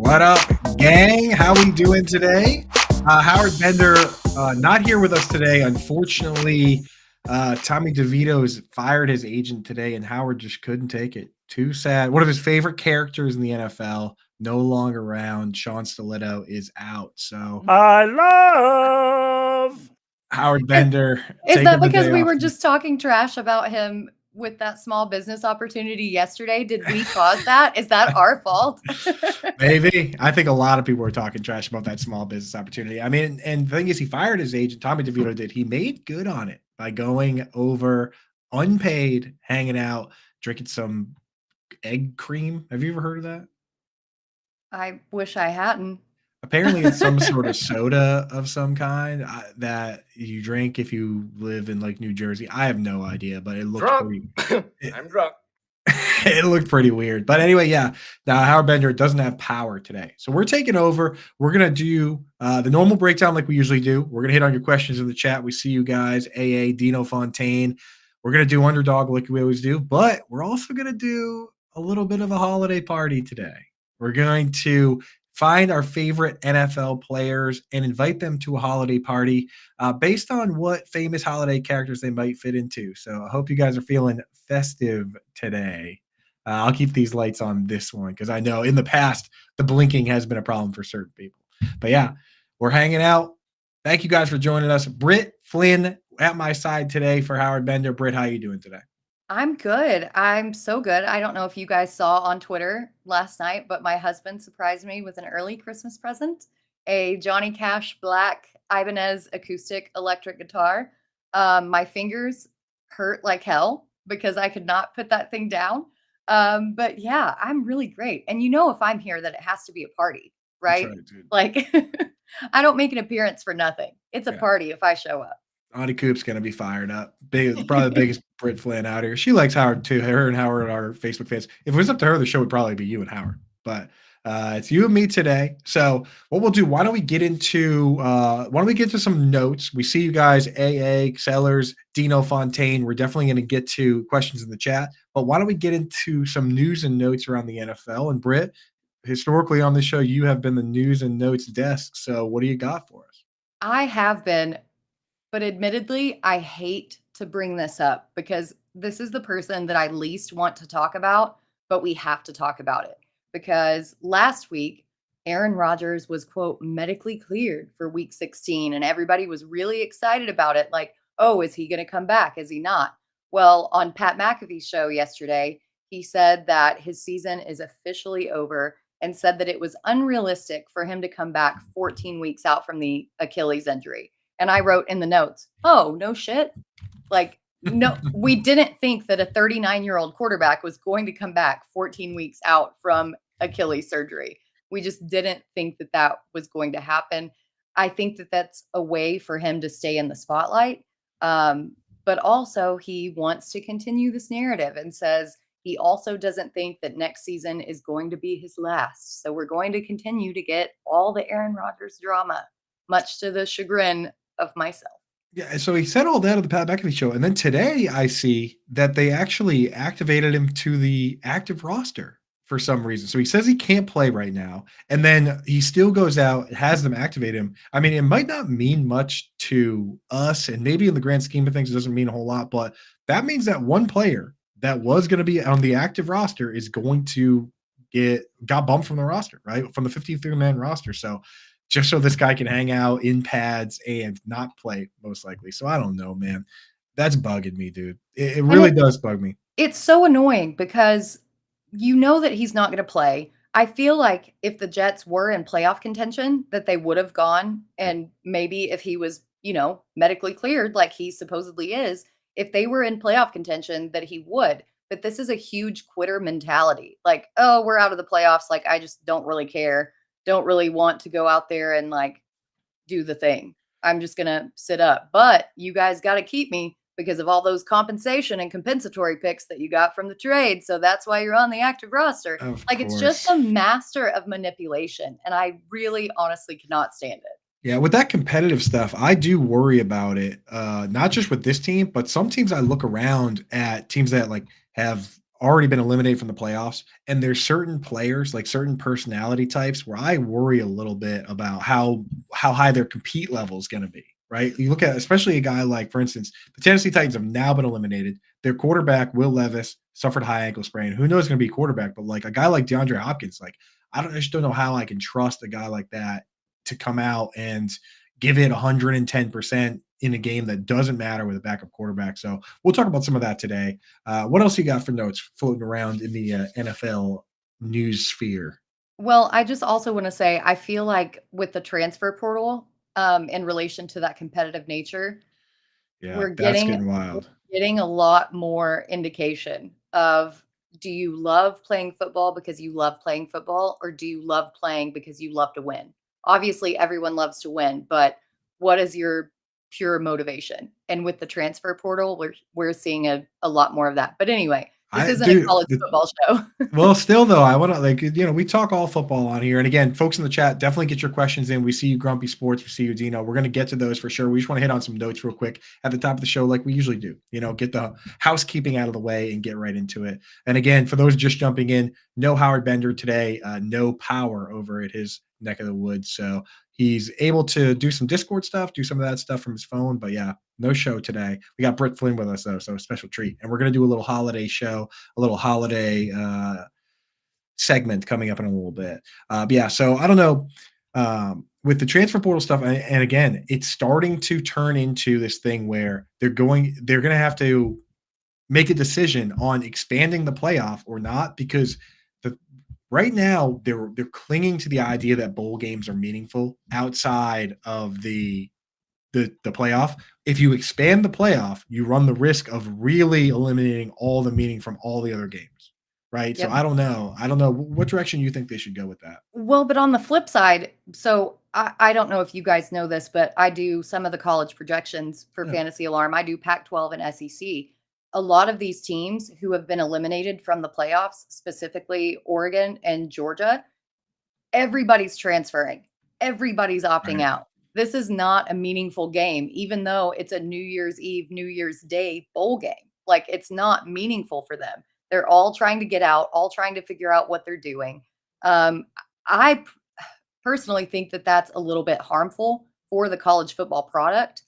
What up, gang? How we doing today? Howard Bender not here with us today. Unfortunately, Tommy DeVito has fired his agent today, and Howard just couldn't take it. Too sad. One of his favorite characters in the NFL, no longer around. Sean Stiletto is out. So I love. Howard Bender Is taking that the because day we off. were just talking trash about him with that small business opportunity yesterday? Did we cause that? Is that our fault? Maybe. I think a lot of people were talking trash about that small business opportunity. I mean, and the thing is, he fired his agent. Tommy DeVito did. He made good on it by going over unpaid, hanging out, drinking some egg cream. Have you ever heard of that? I wish I hadn't. Apparently, it's some sort of soda of some kind that you drink if you live in like New Jersey. I have no idea, but it looked Drunk. I'm drunk. it looked pretty weird. But anyway, yeah. Now Howard Bender doesn't have power today. So we're taking over. We're going to do the normal breakdown like we usually do. We're going to hit on your questions in the chat. We see you guys, AA, Dino Fontaine. We're going to do underdog like we always do. But we're also going to do a little bit of a holiday party today. We're going to find our favorite NFL players and invite them to a holiday party based on what famous holiday characters they might fit into. So I hope you guys are feeling festive today. I'll keep these lights on this one because I know in the past the blinking has been a problem for certain people. But yeah, we're hanging out. Thank you guys for joining us. Britt Flynn at my side today for Howard Bender. Britt, how you doing today? I'm good. I'm so good. I don't know if you guys saw on Twitter last night, but my husband surprised me with an early Christmas present, a Johnny Cash Black Ibanez acoustic electric guitar. My fingers hurt like hell because I could not put that thing down. But yeah, I'm really great. And you know, if I'm here, that it has to be a party, right? Dude. Like, I don't make an appearance for nothing. It's a party if I show up. Auntie Coop's gonna be fired up. Probably the biggest Brit Flynn out here. She likes Howard too. Her and Howard are Facebook fans. If it was up to her, the show would probably be you and Howard. But it's you and me today. So what we'll do? Why don't we get into some notes? We see you guys, AA, Sellers, Dino Fontaine. We're definitely going to get to questions in the chat. But why don't we get into some news and notes around the NFL? And Britt, historically on this show, you have been the news and notes desk. So what do you got for us? I have been. But admittedly, I hate to bring this up because this is the person that I least want to talk about, but we have to talk about it. Because last week, Aaron Rodgers was, quote, medically cleared for week 16, and everybody was really excited about it. Like, oh, is he going to come back? Is he not? Well, on Pat McAfee's show yesterday, he said that his season is officially over and said that it was unrealistic for him to come back 14 weeks out from the Achilles injury. And I wrote in the notes, oh, no shit. Like, no, we didn't think that a 39-year-old quarterback was going to come back 14 weeks out from Achilles surgery. We just didn't think that that was going to happen. I think that that's a way for him to stay in the spotlight. But also he wants to continue this narrative and says he also doesn't think that next season is going to be his last. So we're going to continue to get all the Aaron Rodgers drama, much to the chagrin of myself. Yeah, so he said all that on the Pat McAfee show, and then today I see that they actually activated him to the active roster for some reason. So he says he can't play right now, and then he still goes out and has them activate him. I mean, it might not mean much to us, and maybe in the grand scheme of things, it doesn't mean a whole lot, but that means that one player that was going to be on the active roster is going to got bumped from the roster, right? From the 53-man roster. So just so this guy can hang out in pads and not play, most likely. So I don't know, man. That's bugging me, dude. It really does bug me. It's so annoying because you know that he's not going to play. I feel like if the Jets were in playoff contention, that they would have gone. And maybe if he was, medically cleared like he supposedly is, if they were in playoff contention, that he would. But this is a huge quitter mentality. Like, oh, we're out of the playoffs. Like, I just don't really care. Don't really want to go out there and like do the thing. I'm just going to sit up. But you guys got to keep me because of all those compensation and compensatory picks that you got from the trade. So that's why you're on the active roster. It's just a master of manipulation. And I really honestly cannot stand it. Yeah, with that competitive stuff, I do worry about it. Not just with this team, but some teams I look around at teams that like have already been eliminated from the playoffs, and there's certain players, like certain personality types, where I worry a little bit about how high their compete level is going to be. Right? You look at especially a guy like, for instance, the Tennessee Titans have now been eliminated. Their quarterback Will Levis suffered high ankle sprain. Who knows going to be quarterback? But like a guy like DeAndre Hopkins, like I just don't know how I can trust a guy like that to come out and give it 110% in a game that doesn't matter with a backup quarterback. So we'll talk about some of that today. What else you got for notes floating around in the NFL news sphere? Well, I just also want to say I feel like with the transfer portal, in relation to that competitive nature, Yeah, we're that's getting getting wild. getting a lot more indication of, do you love playing football because you love playing football, or do you love playing because you love to win? Obviously, everyone loves to win, but what is your pure motivation? And with the transfer portal, we're seeing a lot more of that. But anyway, this I isn't a do. college football show. Well, still though, I want to we talk all football on here. And again, folks in the chat, definitely get your questions in. We see you, Grumpy Sports. We see you, Dino. We're going to get to those for sure. We just want to hit on some notes real quick at the top of the show, like we usually do. Get the housekeeping out of the way and get right into it. And again, for those just jumping in, no Howard Bender today, no power over at his neck of the woods. So he's able to do some Discord stuff, do some of that stuff from his phone. But yeah, no show today. We got Britt Flynn with us though, so a special treat. And we're going to do a little holiday show, a little holiday segment coming up in a little bit. But yeah, so I don't know. With the transfer portal stuff, and again, it's starting to turn into this thing where they're going to have to make a decision on expanding the playoff or not, because right now they're clinging to the idea that bowl games are meaningful outside of the playoff. If you expand the playoff, you run the risk of really eliminating all the meaning from all the other games, right? So Yep. I don't know. I don't know what direction you think they should go with that. Well, but on the flip side, so I don't know if you guys know this, but I do some of the college projections for Yeah. Fantasy Alarm. I do Pac-12 and SEC. A lot of these teams who have been eliminated from the playoffs, specifically Oregon and Georgia, everybody's transferring. Everybody's opting Right. out. This is not a meaningful game, even though it's a New Year's Eve, New Year's Day bowl game. Like, it's not meaningful for them. They're all trying to get out, all trying to figure out what they're doing. Um, I personally think that that's a little bit harmful for the college football product.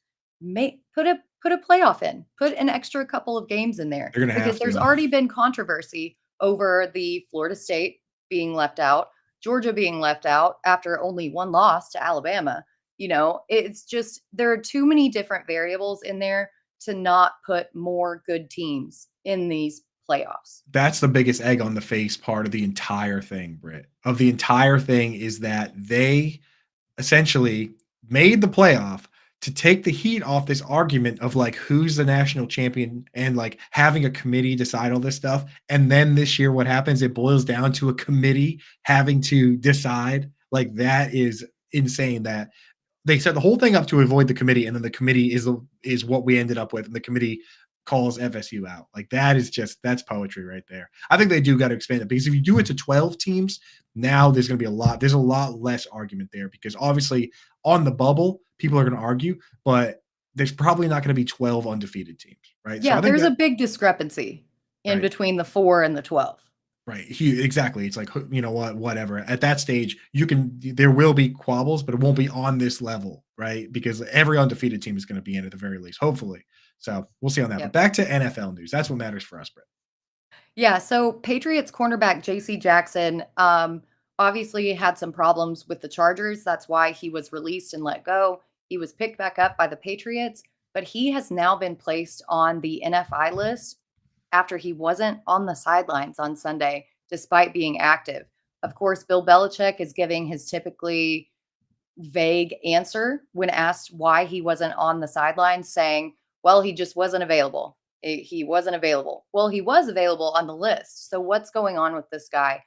Put a playoff in, put an extra couple of games in there, They're gonna have because there's to. already been controversy over the Florida State being left out, Georgia being left out after only one loss to Alabama. It's just there are too many different variables in there to not put more good teams in these playoffs. That's the biggest egg on the face part of the entire thing, Britt. Of the entire thing is that they essentially made the playoff to take the heat off this argument of like who's the national champion and like having a committee decide all this stuff. And then this year, what happens? It boils down to a committee having to decide. Like, that is insane that they set the whole thing up to avoid the committee, and then the committee is what we ended up with, and the committee calls FSU out. Like, that's poetry right there. I think they do got to expand it, because if you do it to 12 teams, now there's a lot less argument there, because obviously on the bubble, people are going to argue, but there's probably not going to be 12 undefeated teams, right? So Yeah, I think there's a that big discrepancy in right. between the 4 and the 12. Right. Exactly. It's like, you know what, whatever. At that stage, there will be quabbles, but it won't be on this level, right? Because every undefeated team is going to be in at the very least, hopefully. So we'll see on that. But Yep. back to NFL news. That's what matters for us, Britt. Yeah, so Patriots cornerback JC Jackson obviously had some problems with the Chargers. That's why he was released and let go. He was picked back up by the Patriots, but he has now been placed on the NFI list after he wasn't on the sidelines on Sunday, despite being active. Of course, Bill Belichick is giving his typically vague answer when asked why he wasn't on the sidelines, saying, well, he just wasn't available. He wasn't available. Well, he was available on the list. So what's going on with this guy?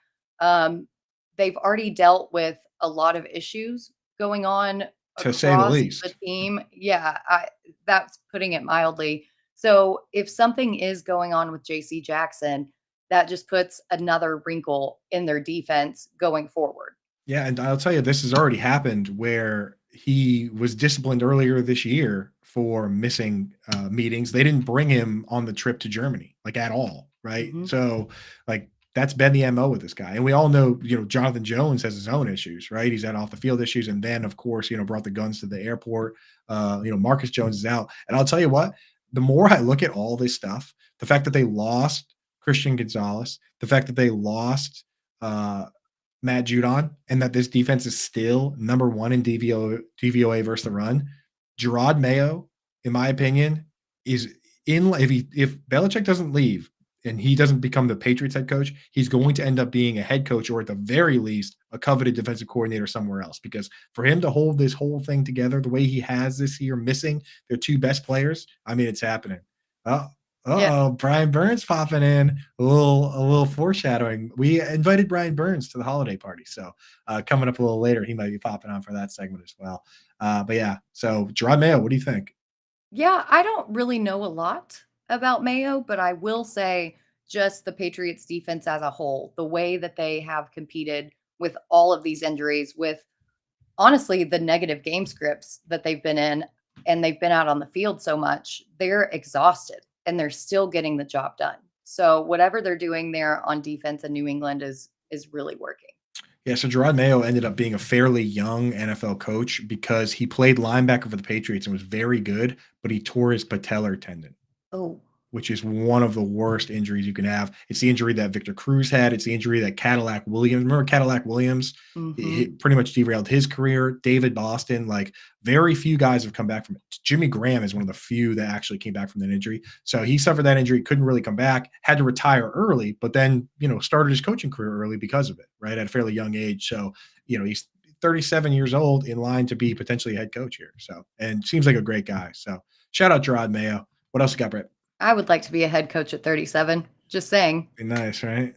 They've already dealt with a lot of issues going on To say the across least. the team. Yeah, that's putting it mildly. So if something is going on with JC Jackson, that just puts another wrinkle in their defense going forward. Yeah, and I'll tell you, this has already happened where he was disciplined earlier this year for missing meetings. They didn't bring him on the trip to Germany, like, at all. right? Mhm. So, like, that's been the MO with this guy. And we all know, Jonathan Jones has his own issues, right? He's had off the field issues. And then, of course, brought the guns to the airport. Marcus Jones is out. And I'll tell you what, the more I look at all this stuff, the fact that they lost Christian Gonzalez, the fact that they lost uh, Matt Judon, and that this defense is still number one in DVOA versus the run. Gerard Mayo, in my opinion, is in. If Belichick doesn't leave and he doesn't become the Patriots head coach, he's going to end up being a head coach, or at the very least, a coveted defensive coordinator somewhere else. Because for him to hold this whole thing together the way he has this year, missing their two best players, I mean, it's happening. Oh, Yeah. uh-oh, Brian Burns popping in. A little foreshadowing. We invited Brian Burns to the holiday party. So coming up a little later, he might be popping on for that segment as well. But yeah, so Gerard Mayo, what do you think? Yeah, I don't really know a lot about Mayo, but I will say just the Patriots defense as a whole, the way that they have competed with all of these injuries, with honestly the negative game scripts that they've been in, and they've been out on the field so much, they're exhausted and they're still getting the job done. So whatever they're doing there on defense in New England is really working. Yeah, so Gerard Mayo ended up being a fairly young NFL coach because he played linebacker for the Patriots and was very good, but he tore his patellar tendon, Oh. which is one of the worst injuries you can have. It's the injury that Victor Cruz had. It's the injury that Cadillac Williams, remember Cadillac Williams? He Mhm. pretty much derailed his career. David Boston, like very few guys have come back from it. Jimmy Graham is one of the few that actually came back from that injury. So he suffered that injury, couldn't really come back, had to retire early, but then, started his coaching career early because of it, right? At a fairly young age. So, he's 37 years old in line to be potentially a head coach here. So, and seems like a great guy. So shout out Gerard Mayo. What else you got, Brett? I would like to be a head coach at 37. Just saying. Be nice, right?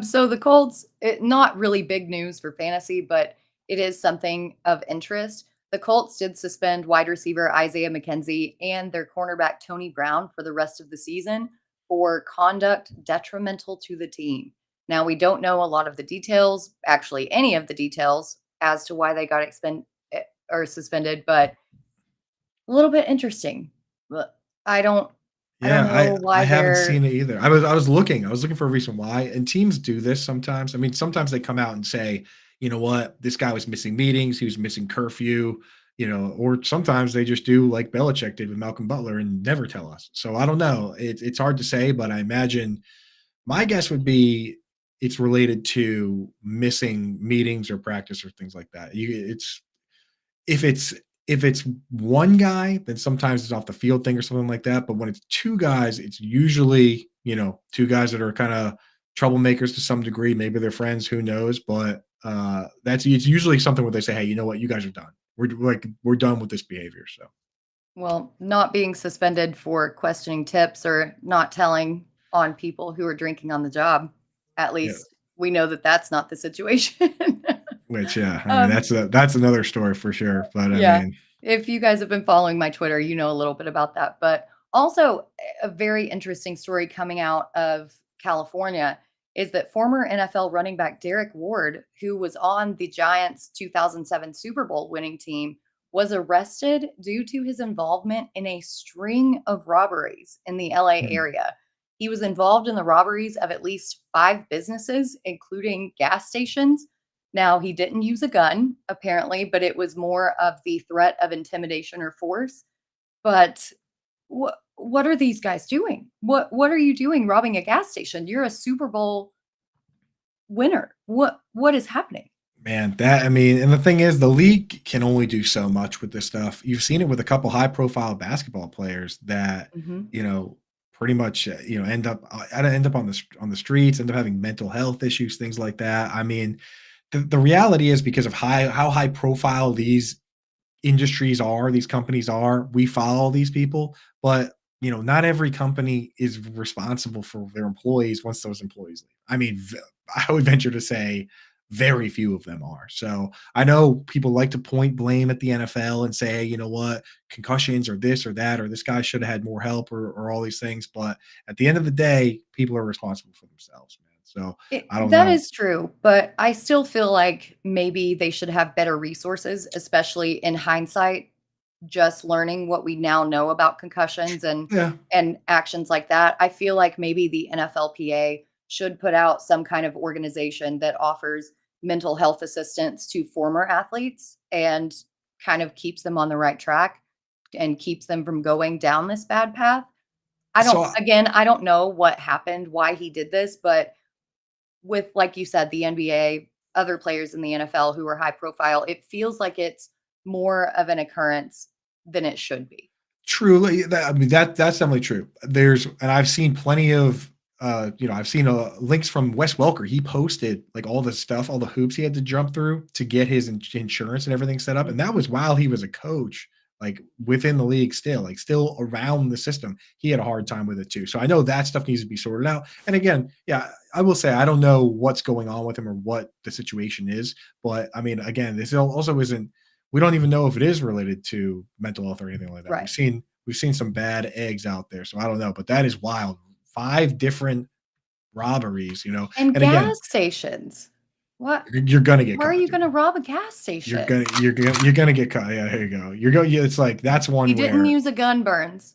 So the Colts, not really big news for fantasy, but it is something of interest. The Colts did suspend wide receiver Isaiah McKenzie and their cornerback Tony Brown for the rest of the season for conduct detrimental to the team. Now, we don't know a lot of the details, actually, any of the details as to why they got or suspended, but a little bit interesting. But I don't, I don't Yeah, I know I why haven't they're. seen it either. I was looking for a reason why, and teams do this sometimes. I mean, sometimes they come out and say, "You know what? This guy was missing meetings, he was missing curfew," or sometimes they just do like Belichick did with Malcolm Butler and never tell us. So I don't know. It's hard to say, but I imagine my guess would be it's related to missing meetings or practice or things like that. If it's if it's one guy, then sometimes it's off the field thing or something like that. But when it's two guys, it's usually, two guys that are kind of troublemakers to some degree. Maybe they're friends, who knows? But it's usually something where they say, "Hey, you know what? You guys are done. We're done with this behavior." So Well, not being suspended for questioning tips or not telling on people who are drinking on the job. At yeah, least we know that that's not the situation. which yeah, I mean um, that's another story for sure. But I yeah. mean, If you guys have been following my Twitter, you know a little bit about that. But also, a very interesting story coming out of California is that former NFL running back Derek Ward, who was on the Giants' 2007 Super Bowl winning team, was arrested due to his involvement in a string of robberies in the LA hmm, area. He was involved in the robberies of at least five businesses, including gas stations. Now, he didn't use a gun, apparently, but it was more of the threat of intimidation or force. But what are these guys doing? What are you doing robbing a gas station? You're a Super Bowl winner. What is happening? man, that I mean, and the thing is, the league can only do so much with this stuff. You've seen it with a couple high-profile basketball players that, Mhm. you know, pretty much, end up on the streets, end up having mental health issues, things like that. I mean, the reality is because of how high profile these industries are, these companies are, we follow these people, but not every company is responsible for their employees once those employees leave. I mean, I would venture to say very few of them are. So I know people like to point blame at the NFL and say, hey, you know what, concussions or this or that, or this guy should have had more help or all these things. But at the end of the day, people are responsible for themselves, man. So I don't That know. is true, but I still feel like maybe they should have better resources, especially in hindsight. just learning what we now know about concussions Yeah. and actions like that. I feel like maybe the NFLPA should put out some kind of organization that offers mental health assistance to former athletes and kind of keeps them on the right track and keeps them from going down this bad path. So I don't know what happened, why he did this, but with, like you said, the NBA, other players in the NFL who are high profile, it feels like it's more of an occurrence than it should be. truly, I mean, that's definitely true. And I've seen plenty of, I've seen links from Wes Welker. He posted like all the stuff, all the hoops he had to jump through to get his insurance and everything set up. And that was while he was a coach, like within the league, still, like still around the system. He had a hard time with it too. So I know that stuff needs to be sorted out. And again, yeah, I will say I don't know what's going on with him or what the situation is, but I mean, again, this also isn't. We don't even know if it is related to mental health or anything like that. Right. We've seen some bad eggs out there, so I don't know, but that is wild. 5 different robberies, And and again, gas stations. What? you're gonna get Why are caught, you dude. going to rob a gas station? You're gonna get caught. Yeah, here you go. Yeah, it's like that's You one didn't where use a gun, Burns.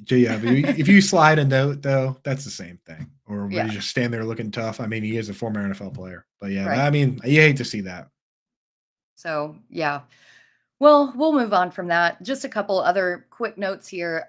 yeah, but if you slide a note though, that's the same thing. Or where Yeah, you just stand there looking tough. I mean, he is a former NFL player. But yeah, right. I mean, you hate to see that. So, yeah. Well, we'll move on from that. Just a couple other quick notes here.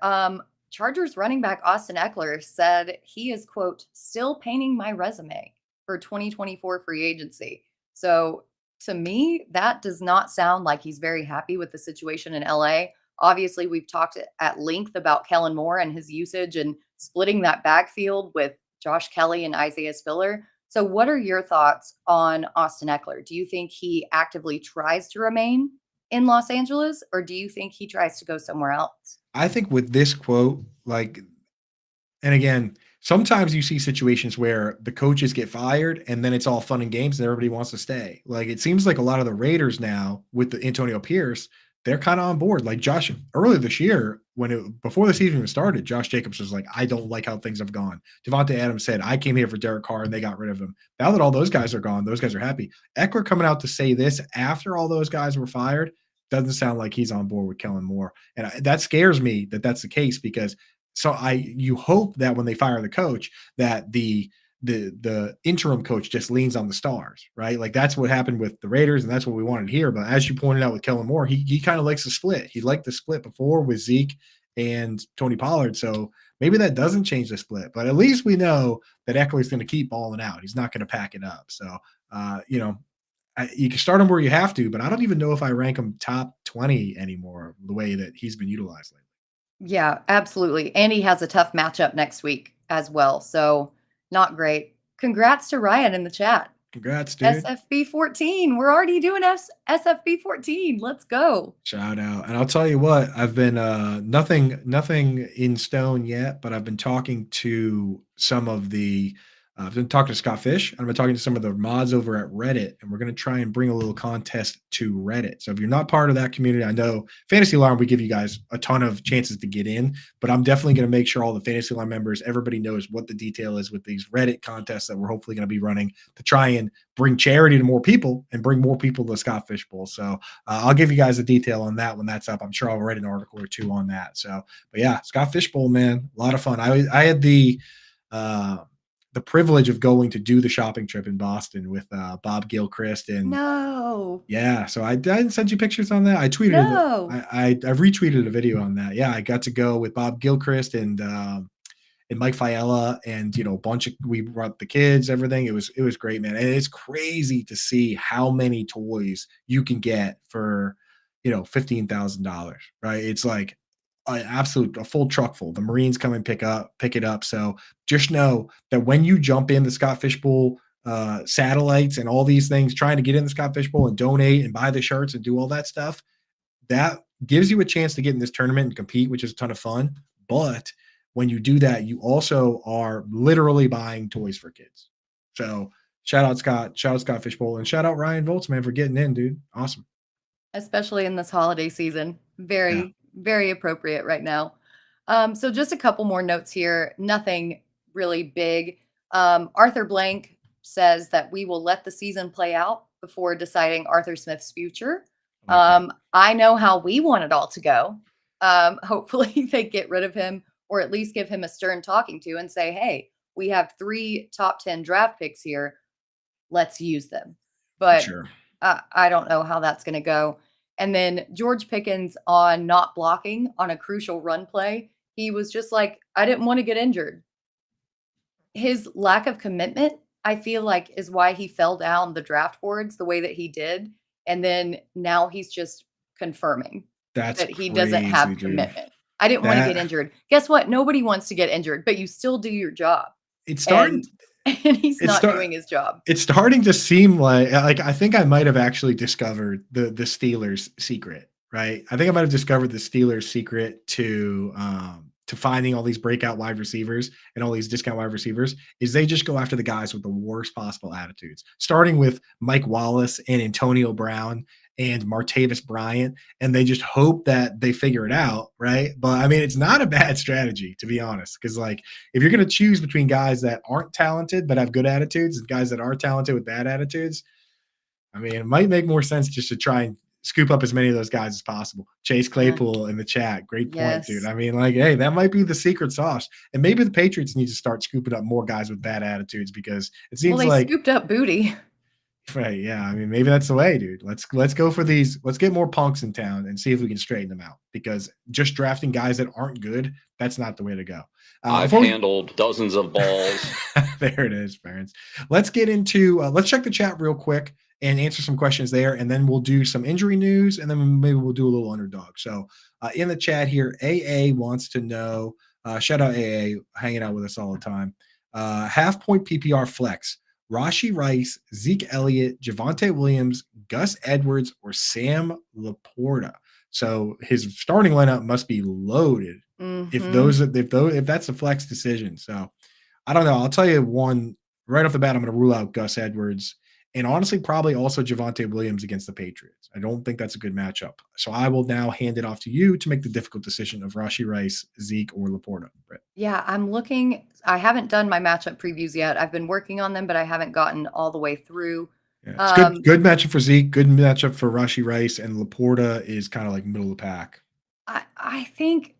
Chargers running back Austin Eckler said he is, quote, still painting my resume for 2024 free agency. So to me, that does not sound like he's very happy with the situation in LA. Obviously, we've talked at length about Kellen Moore and his usage and splitting that backfield with Josh Kelly and Isaiah Spiller. So, what are your thoughts on Austin Eckler? Do you think he actively tries to remain in Los Angeles, or do you think he tries to go somewhere else? I think with this quote, like, and again, sometimes you see situations where the coaches get fired and then it's all fun and games and everybody wants to stay. Like it seems like a lot of the Raiders now with the Antonio Pierce, they're kind of on board. Like Josh earlier this year, before the season even started, Josh Jacobs was like, I don't like how things have gone. Devontae Adams said, I came here for Derek Carr and they got rid of him. Now that all those guys are gone, those guys are happy. Eckler coming out to say this after all those guys were fired doesn't sound like he's on board with Kellen Moore. And that scares me that that's the case because you hope that when they fire the coach that the interim coach just leans on the stars, right? Like that's what happened with the Raiders, and that's what we wanted to hear. But as you pointed out with Kellen Moore, he kind of likes the split. He liked the split before with Zeke and Tony Pollard. So maybe that doesn't change the split, but at least we know that Eckler's going to keep balling out. He's not going to pack it up. So you can start him where you have to, but I don't even know if I rank him top 20 anymore. The way that he's been utilized lately. Yeah, absolutely. And he has a tough matchup next week as well. So, not great. Congrats to Ryan in the chat. Congrats, dude. SFB 14. We're already doing SFB 14. Let's go. Shout out. And I'll tell you what, I've been nothing in stone yet, but I've been talking to some of the I've been talking to Scott Fish, and I've been talking to some of the mods over at Reddit, and we're going to try and bring a little contest to Reddit. So if you're not part of that community, I know Fantasy Alarm, we give you guys a ton of chances to get in, but I'm definitely going to make sure all the Fantasy Alarm members, everybody knows what the detail is with these Reddit contests that we're hopefully going to be running to try and bring charity to more people and bring more people to the Scott Fish Bowl. So I'll give you guys the detail on that when that's up. I'm sure I'll write an article or two on that. So, but yeah, Scott Fish Bowl, man, a lot of fun. I had the privilege of going to do the shopping trip in Boston with Bob Gilchrist and No. yeah. So I didn't send you pictures on that. I tweeted it. No. I retweeted a video on that. Yeah, I got to go with Bob Gilchrist and Mike Fiella and a bunch of we brought the kids, everything. It was great, man. And it's crazy to see how many toys you can get for $15,000, right? It's like a full truck full. The Marines come and pick it up. So just know that when you jump in the Scott Fish Bowl satellites and all these things, trying to get in the Scott Fish Bowl and donate and buy the shirts and do all that stuff, that gives you a chance to get in this tournament and compete, which is a ton of fun. But when you do that, you also are literally buying toys for kids. So shout out Scott Fish Bowl, and shout out Ryan Voltz, man, for getting in, dude. Awesome. Especially in this holiday season. Yeah. Very, very appropriate right now. So just a couple more notes here. Nothing really big. Arthur Blank says that we will let the season play out before deciding Arthur Smith's future. Like that. I know how we want it all to go. Hopefully they get rid of him or at least give him a stern talking to and say, hey, we have 3 top 10 draft picks here. Let's use them. For But sure. I don't know how that's going to go. And then George Pickens on not blocking on a crucial run play. He was just like, I didn't want to get injured. His lack of commitment, I feel like, is why he fell down the draft boards the way that he did. And then now he's just confirming That's that he doesn't have crazy, dude. commitment. I didn't want to get That injured. Guess what? Nobody wants to get injured, but you still do your job. it's starting. And and he's It's not start. doing his job. It's starting to seem like I think I might have actually discovered the Steelers' secret, right? I think I might have discovered the Steelers' secret to finding all these breakout wide receivers and all these discount wide receivers is they just go after the guys with the worst possible attitudes, starting with Mike Wallace and Antonio Brown and Martavis Bryant, and they just hope that they figure it out, right? But I mean, it's not a bad strategy, to be honest, because like if you're going to choose between guys that aren't talented but have good attitudes and guys that are talented with bad attitudes, I mean, it might make more sense just to try and scoop up as many of those guys as possible. Chase Yeah. Claypool in the chat, great point, dude. Yes. I mean, like, hey, that might be the secret sauce, and maybe the Patriots need to start scooping up more guys with bad attitudes because it Well, seems they like, scooped up Booty. right, yeah. I mean, maybe that's the way, dude. Let's go for these. Let's get more punks in town and see if we can straighten them out because just drafting guys that aren't good, that's not the way to go. I've handled dozens of balls. There it is, parents. Let's get into let's check the chat real quick and answer some questions there, and then we'll do some injury news, and then maybe we'll do a little underdog. So in the chat here, AA wants to know, shout out AA, hanging out with us all the time. Half point PPR flex, Rashi Rice, Zeke Elliott, Javonte Williams, Gus Edwards, or Sam Laporta. So his starting lineup must be loaded if that's a flex decision. So I don't know. I'll tell you one right off the bat. I'm going to rule out Gus Edwards and honestly probably also Javonte Williams against the Patriots. I don't think that's a good matchup. So I will now hand it off to you to make the difficult decision of Rashi Rice, Zeke, or Laporta. Right. Yeah, I'm looking. I haven't done my matchup previews yet. I've been working on them, but I haven't gotten all the way through. Yeah, it's good matchup for Zeke, good matchup for Rashi Rice, and Laporta is kind of like middle of the pack. I think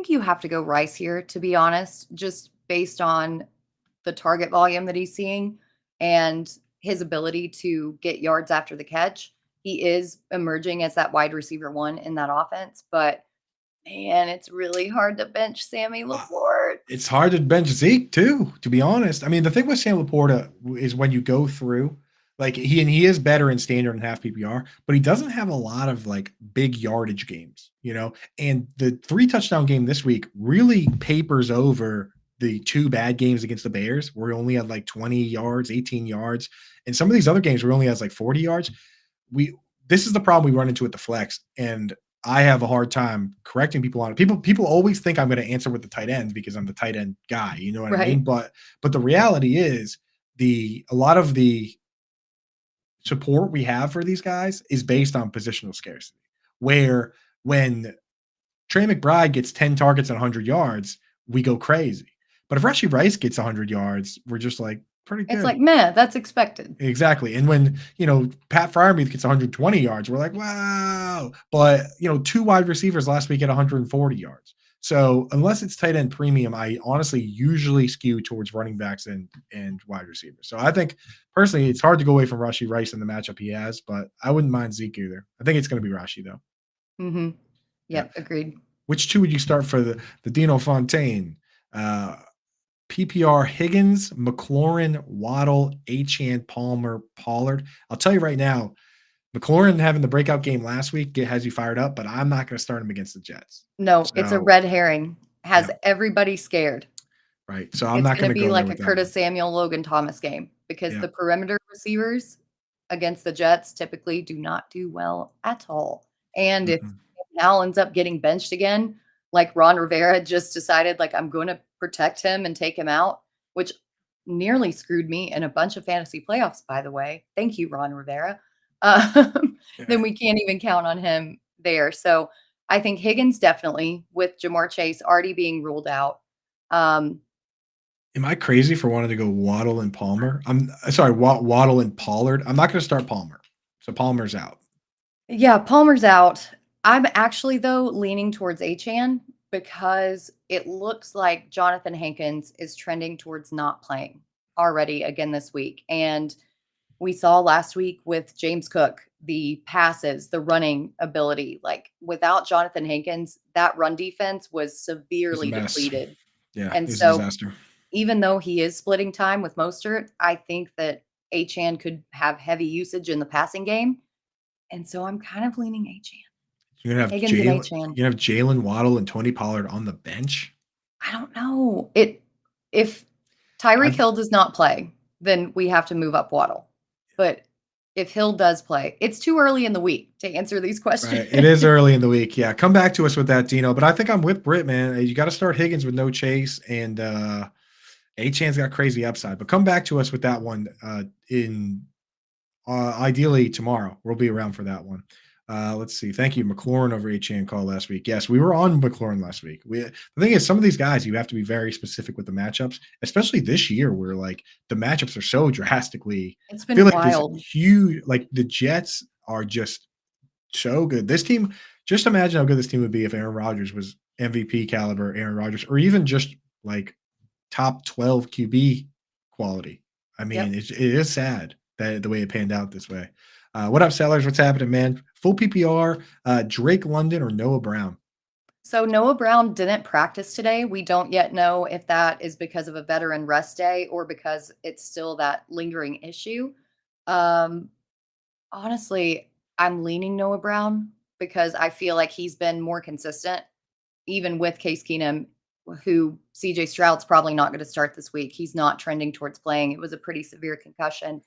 you have to go Rice here, to be honest, just based on the target volume that he's seeing and his ability to get yards after the catch. He is emerging as that wide receiver 1 in that offense, but man, it's really hard to bench Sammy Laporta. It's hard to bench Zeke too, to be honest. I mean, the thing with Sam Laporta is when you go through, like he is better in standard and half PPR, but he doesn't have a lot of like big yardage games, you know. And the 3 touchdown game this week really papers over the 2 bad games against the Bears, where he only had like 20 yards, 18 yards, and some of these other games where he only has like 40 yards. This is the problem we run into with the flex, and I have a hard time correcting people on it. People always think I'm going to answer with the tight ends because I'm the tight end guy. You know what I mean? But the reality is a lot of the support we have for these guys is based on positional scarcity, where when Trey McBride gets 10 targets and 100 yards, we go crazy. But if Rashi Rice gets 100 yards, we're just like pretty good. It's like, meh, that's expected. Exactly. And when, Pat Freiermuth gets 120 yards, we're like, wow. But, 2 wide receivers last week at 140 yards. So unless it's tight end premium, I honestly usually skew towards running backs and wide receivers. So I think personally, it's hard to go away from Rashi Rice in the matchup he has, but I wouldn't mind Zeke either. I think it's going to be Rashi though. Mm-hmm. Yep, agreed. Which 2 would you start for the Dino Fontaine? PPR Higgins, McLaurin, Waddle, Achane, Palmer, Pollard. I'll tell you right now, McLaurin having the breakout game last week has you fired up, but I'm not going to start him against the Jets. No, it's a red herring. Has everybody scared. Right. So I'm not going to be like a Curtis Samuel, Logan Thomas game because the perimeter receivers against the Jets typically do not do well at all. And if Al ends up getting benched again, like Ron Rivera just decided, like, I'm going to protect him and take him out, which nearly screwed me in a bunch of fantasy playoffs, by the way. Thank you, Ron Rivera. Then we can't even count on him there. So I think Higgins definitely, with Jamar Chase already being ruled out. Am I crazy for wanting to go Waddle and Palmer? I'm sorry, Waddle and Pollard. I'm not going to start Palmer. So Palmer's out. Yeah, Palmer's out. I'm actually, though, leaning towards Achan because it looks like Jonathan Hankins is trending towards not playing already again this week. And we saw last week with James Cook, the passes, the running ability. Like without Jonathan Hankins, that run defense was It's a severely mess. depleted. Yeah, And it's a so, disaster. even though he is splitting time with Mostert, I think that Achan could have heavy usage in the passing game. And so I'm kind of leaning Achan. You're gonna have Higgins and Jalen. Achan. You're gonna have Jalen Waddle and Tony Pollard on the bench. I don't know. If Tyreek I Hill does not play, then we have to move up Waddle. But if Hill does play, it's too early in the week to answer these questions. Right. It is early in the week. Yeah. Come back to us with that, Dino. But I think I'm with Britt, man. You got to start Higgins with no chase, and Achan's got crazy upside. But come back to us with that one in ideally tomorrow. We'll be around for that one. Let's see. Thank you, McLaurin over Achan call last week. Yes, we were on McLaurin last week. The thing is, some of these guys you have to be very specific with the matchups, especially this year where like the matchups are so drastically. It's I feel been like this wild. huge. Like the Jets are just so good. This team, just imagine how good this team would be if Aaron Rodgers was MVP caliber Aaron Rodgers, or even just like top 12 QB quality. I mean, Yep. it is sad that the way it panned out this way. What up, sellers? What's happening, man? Full PPR, Drake London or Noah Brown? So Noah Brown didn't practice today. We don't yet know if that is because of a veteran rest day or because it's still that lingering issue. Um, Honestly, I'm leaning Noah Brown because I feel like he's been more consistent, even with Case Keenum, who CJ Stroud's probably not going to start this week. He's not trending towards playing. It was a pretty severe concussion,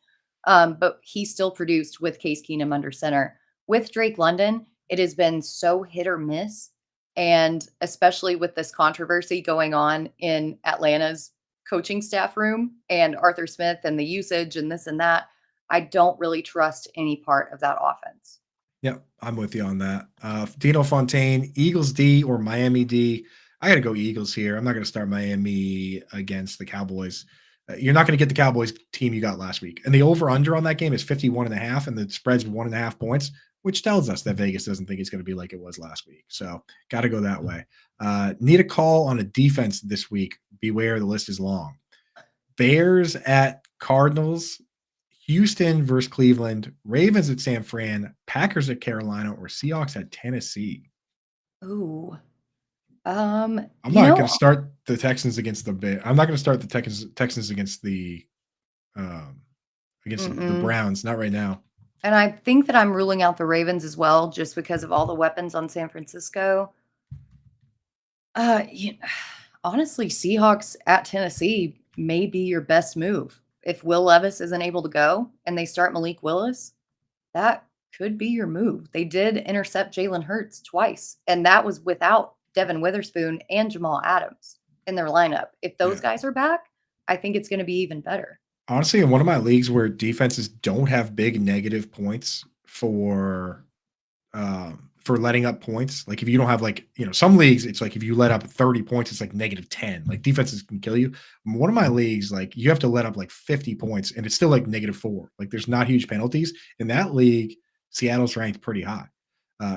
but he still produced with Case Keenum under center. With Drake London, it has been so hit or miss. And especially with this controversy going on in Atlanta's coaching staff room and Arthur Smith and the usage and this and that, I don't really trust any part of that offense. Yep, I'm with you on that. Dino Fontaine, Eagles D or Miami D? I got to go Eagles here. I'm not going to start Miami against the Cowboys. You're not going to get the Cowboys team you got last week. And the over-under on that game is 51.5, and the spread's 1.5 points, which tells us that Vegas doesn't think it's going to be like it was last week. So got to go that way. Need a call on a defense this week. Beware, the list is long. Bears at Cardinals, Houston versus Cleveland, Ravens at San Fran, Packers at Carolina, or Seahawks at Tennessee. Ooh. I'm You not know, going to start the Texans against the Bears. I'm not going to start the Texans against the mm-mm. Browns. Not right now. And I think that I'm ruling out the Ravens as well, just because of all the weapons on San Francisco. You honestly, Seahawks at Tennessee may be your best move. If Will Levis isn't able to go and they start Malik Willis, that could be your move. They did intercept Jalen Hurts twice, and that was without Devin Witherspoon and Jamal Adams in their lineup. If those Yeah. guys are back, I think it's going to be even better. Honestly, in one of my leagues where defenses don't have big negative points for letting up points, like if you don't have like, some leagues, it's like if you let up 30 points, it's like -10. Like defenses can kill you. In one of my leagues, like you have to let up like 50 points and it's still like -4. Like there's not huge penalties. In that league, Seattle's ranked pretty high.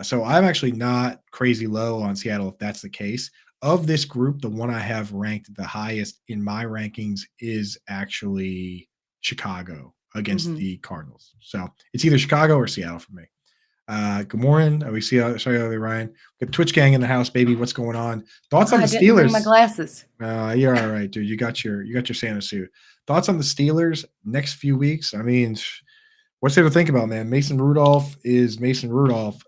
So I'm actually not crazy low on Seattle if that's the case. Of this group, the one I have ranked the highest in my rankings is actually Chicago against Mhm. the Cardinals. So it's either Chicago or Seattle for me. Good morning. We see Ryan. Got Twitch gang in the house, baby. What's going on? Thoughts on I the didn't bring my Steelers? glasses. You're all right, dude. You got your Santa suit. Thoughts on the Steelers next few weeks? I mean, what's there to think about, man? Mason Rudolph is Mason Rudolph.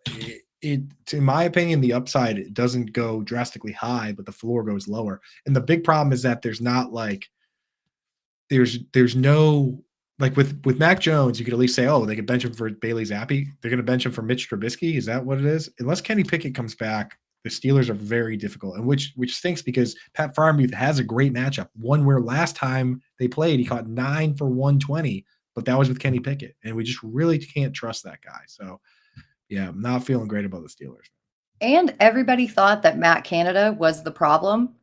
In my opinion, the upside it doesn't go drastically high, but the floor goes lower. And the big problem is that there's not like there's no like with Mac Jones, you could at least say, oh, they could bench him for Bailey Zappi. They're going to bench him for Mitch Trubisky. Is that what it is? Unless Kenny Pickett comes back, the Steelers are very difficult, and which stinks because Pat Freiermuth has a great matchup. One where last time they played, he caught 9 for 120, but that was with Kenny Pickett, and we just really can't trust that guy. So, yeah, I'm not feeling great about the Steelers. And everybody thought that Matt Canada was the problem.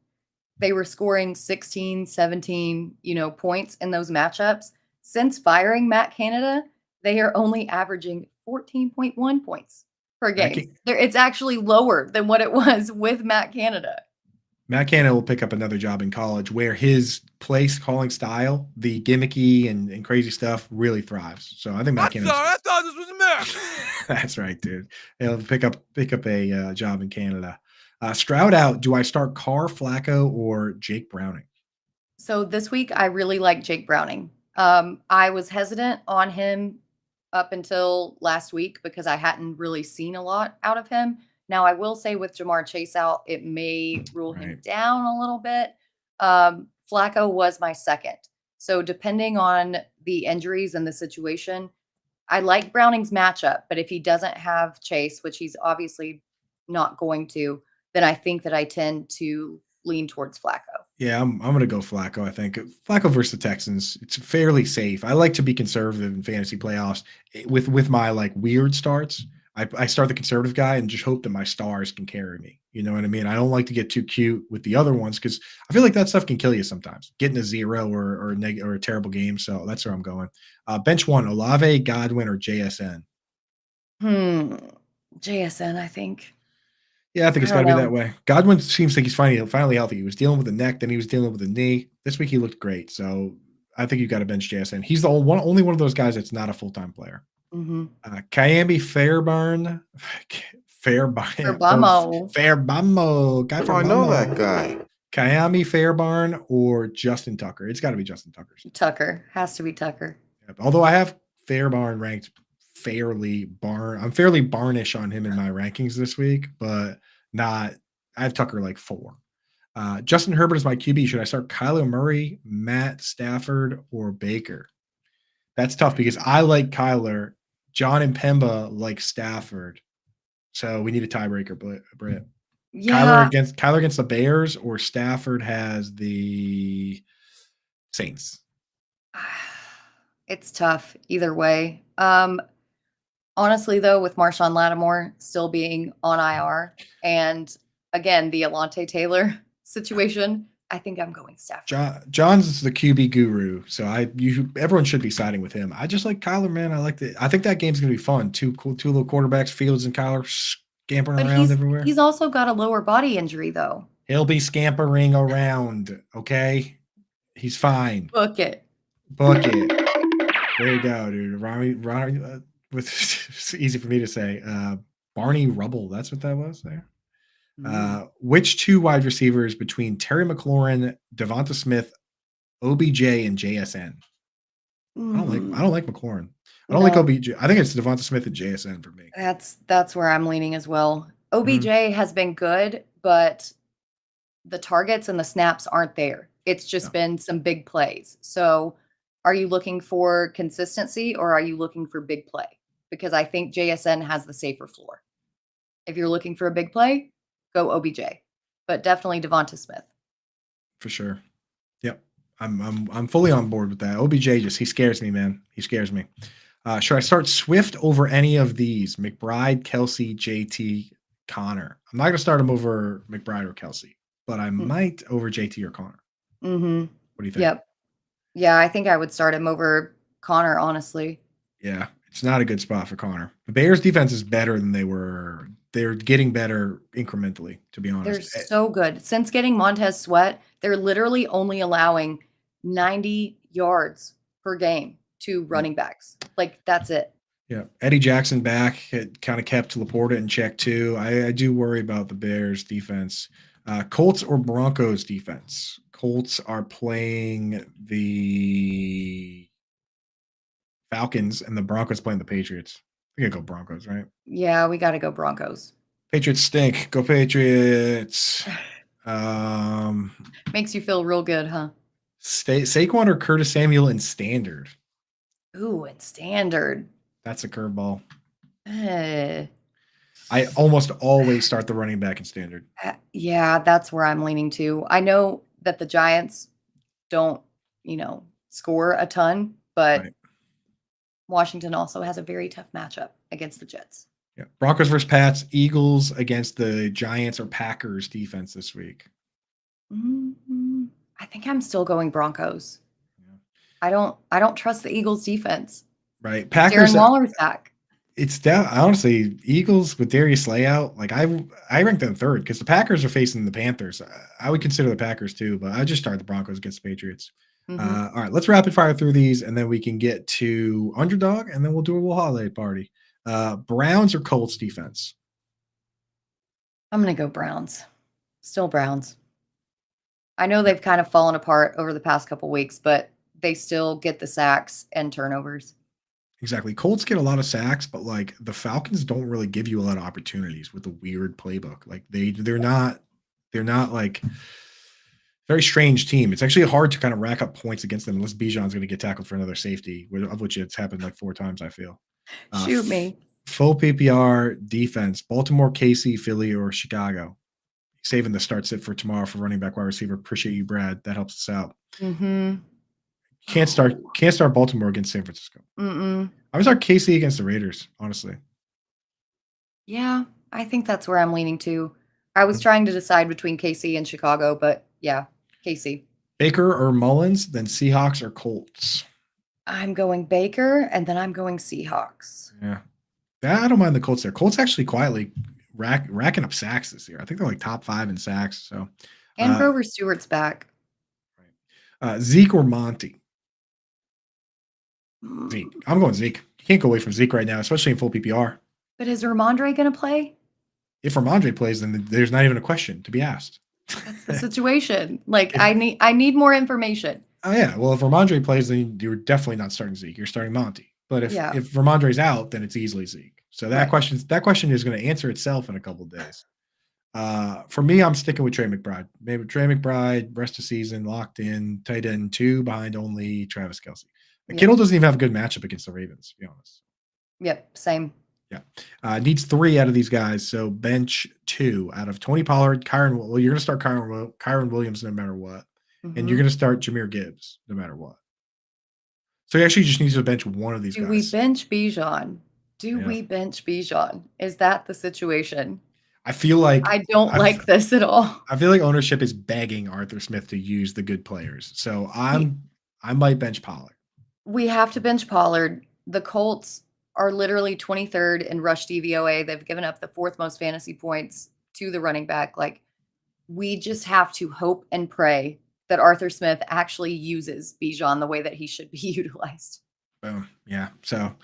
They were scoring 16, 17, points in those matchups. Since firing Matt Canada, they are only averaging 14.1 points per Matt, game. It's actually lower than what it was with Matt Canada. Matt Canada will pick up another job in college where his place calling style, the gimmicky and crazy stuff, really thrives. So I think Matt Canada. I thought this was America. That's right, dude. He'll pick up a job in Canada. Stroud out. Do I start Carr, Flacco, or Jake Browning? So this week, I really like Jake Browning. I was hesitant on him up until last week because I hadn't really seen a lot out of him. Now, I will say with Jamar Chase out, it may rule him down a little bit. Flacco was my second. So depending on the injuries and the situation, I like Browning's matchup. But if he doesn't have Chase, which he's obviously not going to, then I think that I tend to lean towards Flacco. Yeah, I'm going to go Flacco, I think. Flacco versus the Texans, it's fairly safe. I like to be conservative in fantasy playoffs with my like weird starts. I start the conservative guy and just hope that my stars can carry me. You know what I mean? I don't like to get too cute with the other ones because I feel like that stuff can kill you sometimes. Getting a 0 or a terrible game. So that's where I'm going. Bench one, Olave, Godwin, or JSN? JSN, I think. Yeah, I think it's got to be that way. Godwin seems like he's finally healthy. He was dealing with a neck, then he was dealing with a knee. This week he looked great. So I think you've got to bench JSN. He's the only one of those guys that's not a full-time player. Kayambi Fairbairn. Fairbamo. Guy I know that guy. Kayami Fairbairn or Justin Tucker. It's got to be Justin Tucker. Tucker. Has to be Tucker. Although I have Fairbairn ranked I'm fairly barnish on him in my rankings this week, but I have Tucker like 4. Justin Herbert is my QB. Should I start Kyler Murray, Matt Stafford, or Baker? That's tough because I like Kyler. John and Pemba like Stafford. So we need a tiebreaker, Britt. Yeah. Kyler against the Bears, or Stafford has the Saints. It's tough either way. Honestly, though, with Marshawn Lattimore still being on IR, and again, the Alontae Taylor situation, I think I'm going Stafford. John's the QB guru, so everyone should be siding with him. I just like Kyler, man. I think that game's gonna be fun. Two little quarterbacks, Fields and Kyler, scampering around everywhere. He's also got a lower body injury, though. He'll be scampering around. Okay, he's fine. Book it. There you go, dude. Ronnie, it's easy for me to say. Barney Rubble. That's what that was there. Which 2 wide receivers between Terry McLaurin, Devonta Smith, OBJ, and JSN? I don't like McLaurin. I don't like OBJ. I think it's Devonta Smith and JSN for me. That's where I'm leaning as well. OBJ has been good, but the targets and the snaps aren't there. It's just been some big plays. So are you looking for consistency or are you looking for big play? Because I think JSN has the safer floor. If you're looking for a big play, go OBJ, but definitely Devonta Smith. For sure. Yep. I'm fully on board with that. OBJ he scares me, man. He scares me. Should I start Swift over any of these? McBride, Kelsey, JT, Connor. I'm not going to start him over McBride or Kelsey, but I might over JT or Connor. What do you think? Yep. Yeah, I think I would start him over Connor, honestly. Yeah, it's not a good spot for Connor. The Bears defense is better than they were. They're getting better incrementally, to be honest. They're so good. Since getting Montez Sweat, they're literally only allowing 90 yards per game to running backs. Like, that's it. Yeah. Eddie Jackson back. It kind of kept Laporta in check, too. I do worry about the Bears defense. Colts or Broncos defense? Colts are playing the Falcons, and the Broncos playing the Patriots. We gotta go Broncos, right? Yeah, we got to go Broncos. Patriots stink. Go Patriots. Makes you feel real good, huh? Saquon or Curtis Samuel in standard? Ooh, in standard. That's a curveball. I almost always start the running back in standard. Yeah, that's where I'm leaning to. I know that the Giants don't, score a ton, but Right. Washington also has a very tough matchup against the Jets. Yeah. Broncos versus Pats, Eagles against the Giants or Packers defense this week. I think I'm still going Broncos. Yeah. I don't trust the Eagles defense. Right. Packers. Darren Waller's back. It's down honestly, Eagles with Darius Slay out, like I ranked them third because the Packers are facing the Panthers. I would consider the Packers too, but I just start the Broncos against the Patriots. Mhm. All right, let's rapid fire through these, and then we can get to underdog, and then we'll do a little holiday party. Browns or Colts defense? I'm gonna go Browns. Still Browns. I know they've kind of fallen apart over the past couple weeks, but they still get the sacks and turnovers. Exactly. Colts get a lot of sacks, but like the Falcons don't really give you a lot of opportunities with the weird playbook. Like they're not like very strange team. It's actually hard to kind of rack up points against them unless Bijan's going to get tackled for another safety, of which it's happened like 4 times, I feel. Shoot me. Full PPR defense, Baltimore, KC, Philly, or Chicago. Saving the start sit for tomorrow for running back, wide receiver. Appreciate you, Brad. That helps us out. Mm-hmm. Can't start Baltimore against San Francisco. Mm-mm. I would start KC against the Raiders, honestly. Yeah, I think that's where I'm leaning to. I was trying to decide between KC and Chicago, but yeah, KC. Baker or Mullins, then Seahawks or Colts. I'm going Baker, and then I'm going Seahawks. Yeah. I don't mind the Colts there. Colts actually quietly racking up sacks this year. I think they're like top 5 in sacks. So And Grover Stewart's back. Zeke or Monty? Mm. Zeke. I'm going Zeke. You can't go away from Zeke right now, especially in full PPR. But is Ramondre going to play? If Ramondre plays, then there's not even a question to be asked. That's the situation. Like I need more information. Oh yeah. Well, if Ramondre plays, then you're definitely not starting Zeke. You're starting Monty. But if Ramondre's out, then it's easily Zeke. So that question is going to answer itself in a couple of days. For me, I'm sticking with Trey McBride. Maybe Trey McBride, rest of season, locked in, tight end 2 behind only Travis Kelce. Kittle doesn't even have a good matchup against the Ravens, to be honest. Yep, same. Yeah. Needs 3 out of these guys. So bench 2 out of Tony Pollard, Kyron. Well, you're going to start Kyron Williams no matter what. Mm-hmm. And you're going to start Jahmyr Gibbs no matter what. So he actually just needs to bench one of these guys. Do we bench Bijan? We bench Bijan? Is that the situation? I feel like I don't like this at all. I feel like ownership is begging Arthur Smith to use the good players. So I might bench Pollard. We have to bench Pollard. The Colts are literally 23rd in rush DVOA. They've given up the 4th most fantasy points to the running back. Like, we just have to hope and pray that Arthur Smith actually uses Bijan the way that he should be utilized. Yeah. So,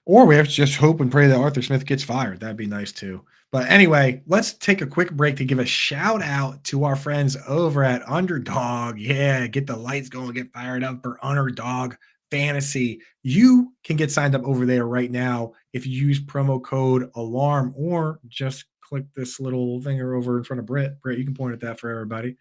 or we have to just hope and pray that Arthur Smith gets fired. That'd be nice too. But anyway, let's take a quick break to give a shout out to our friends over at Underdog. Yeah, get the lights going, get fired up for Underdog Fantasy. You can get signed up over there right now if you use promo code ALARM, or just click this little finger over in front of Britt. Britt, you can point at that for everybody.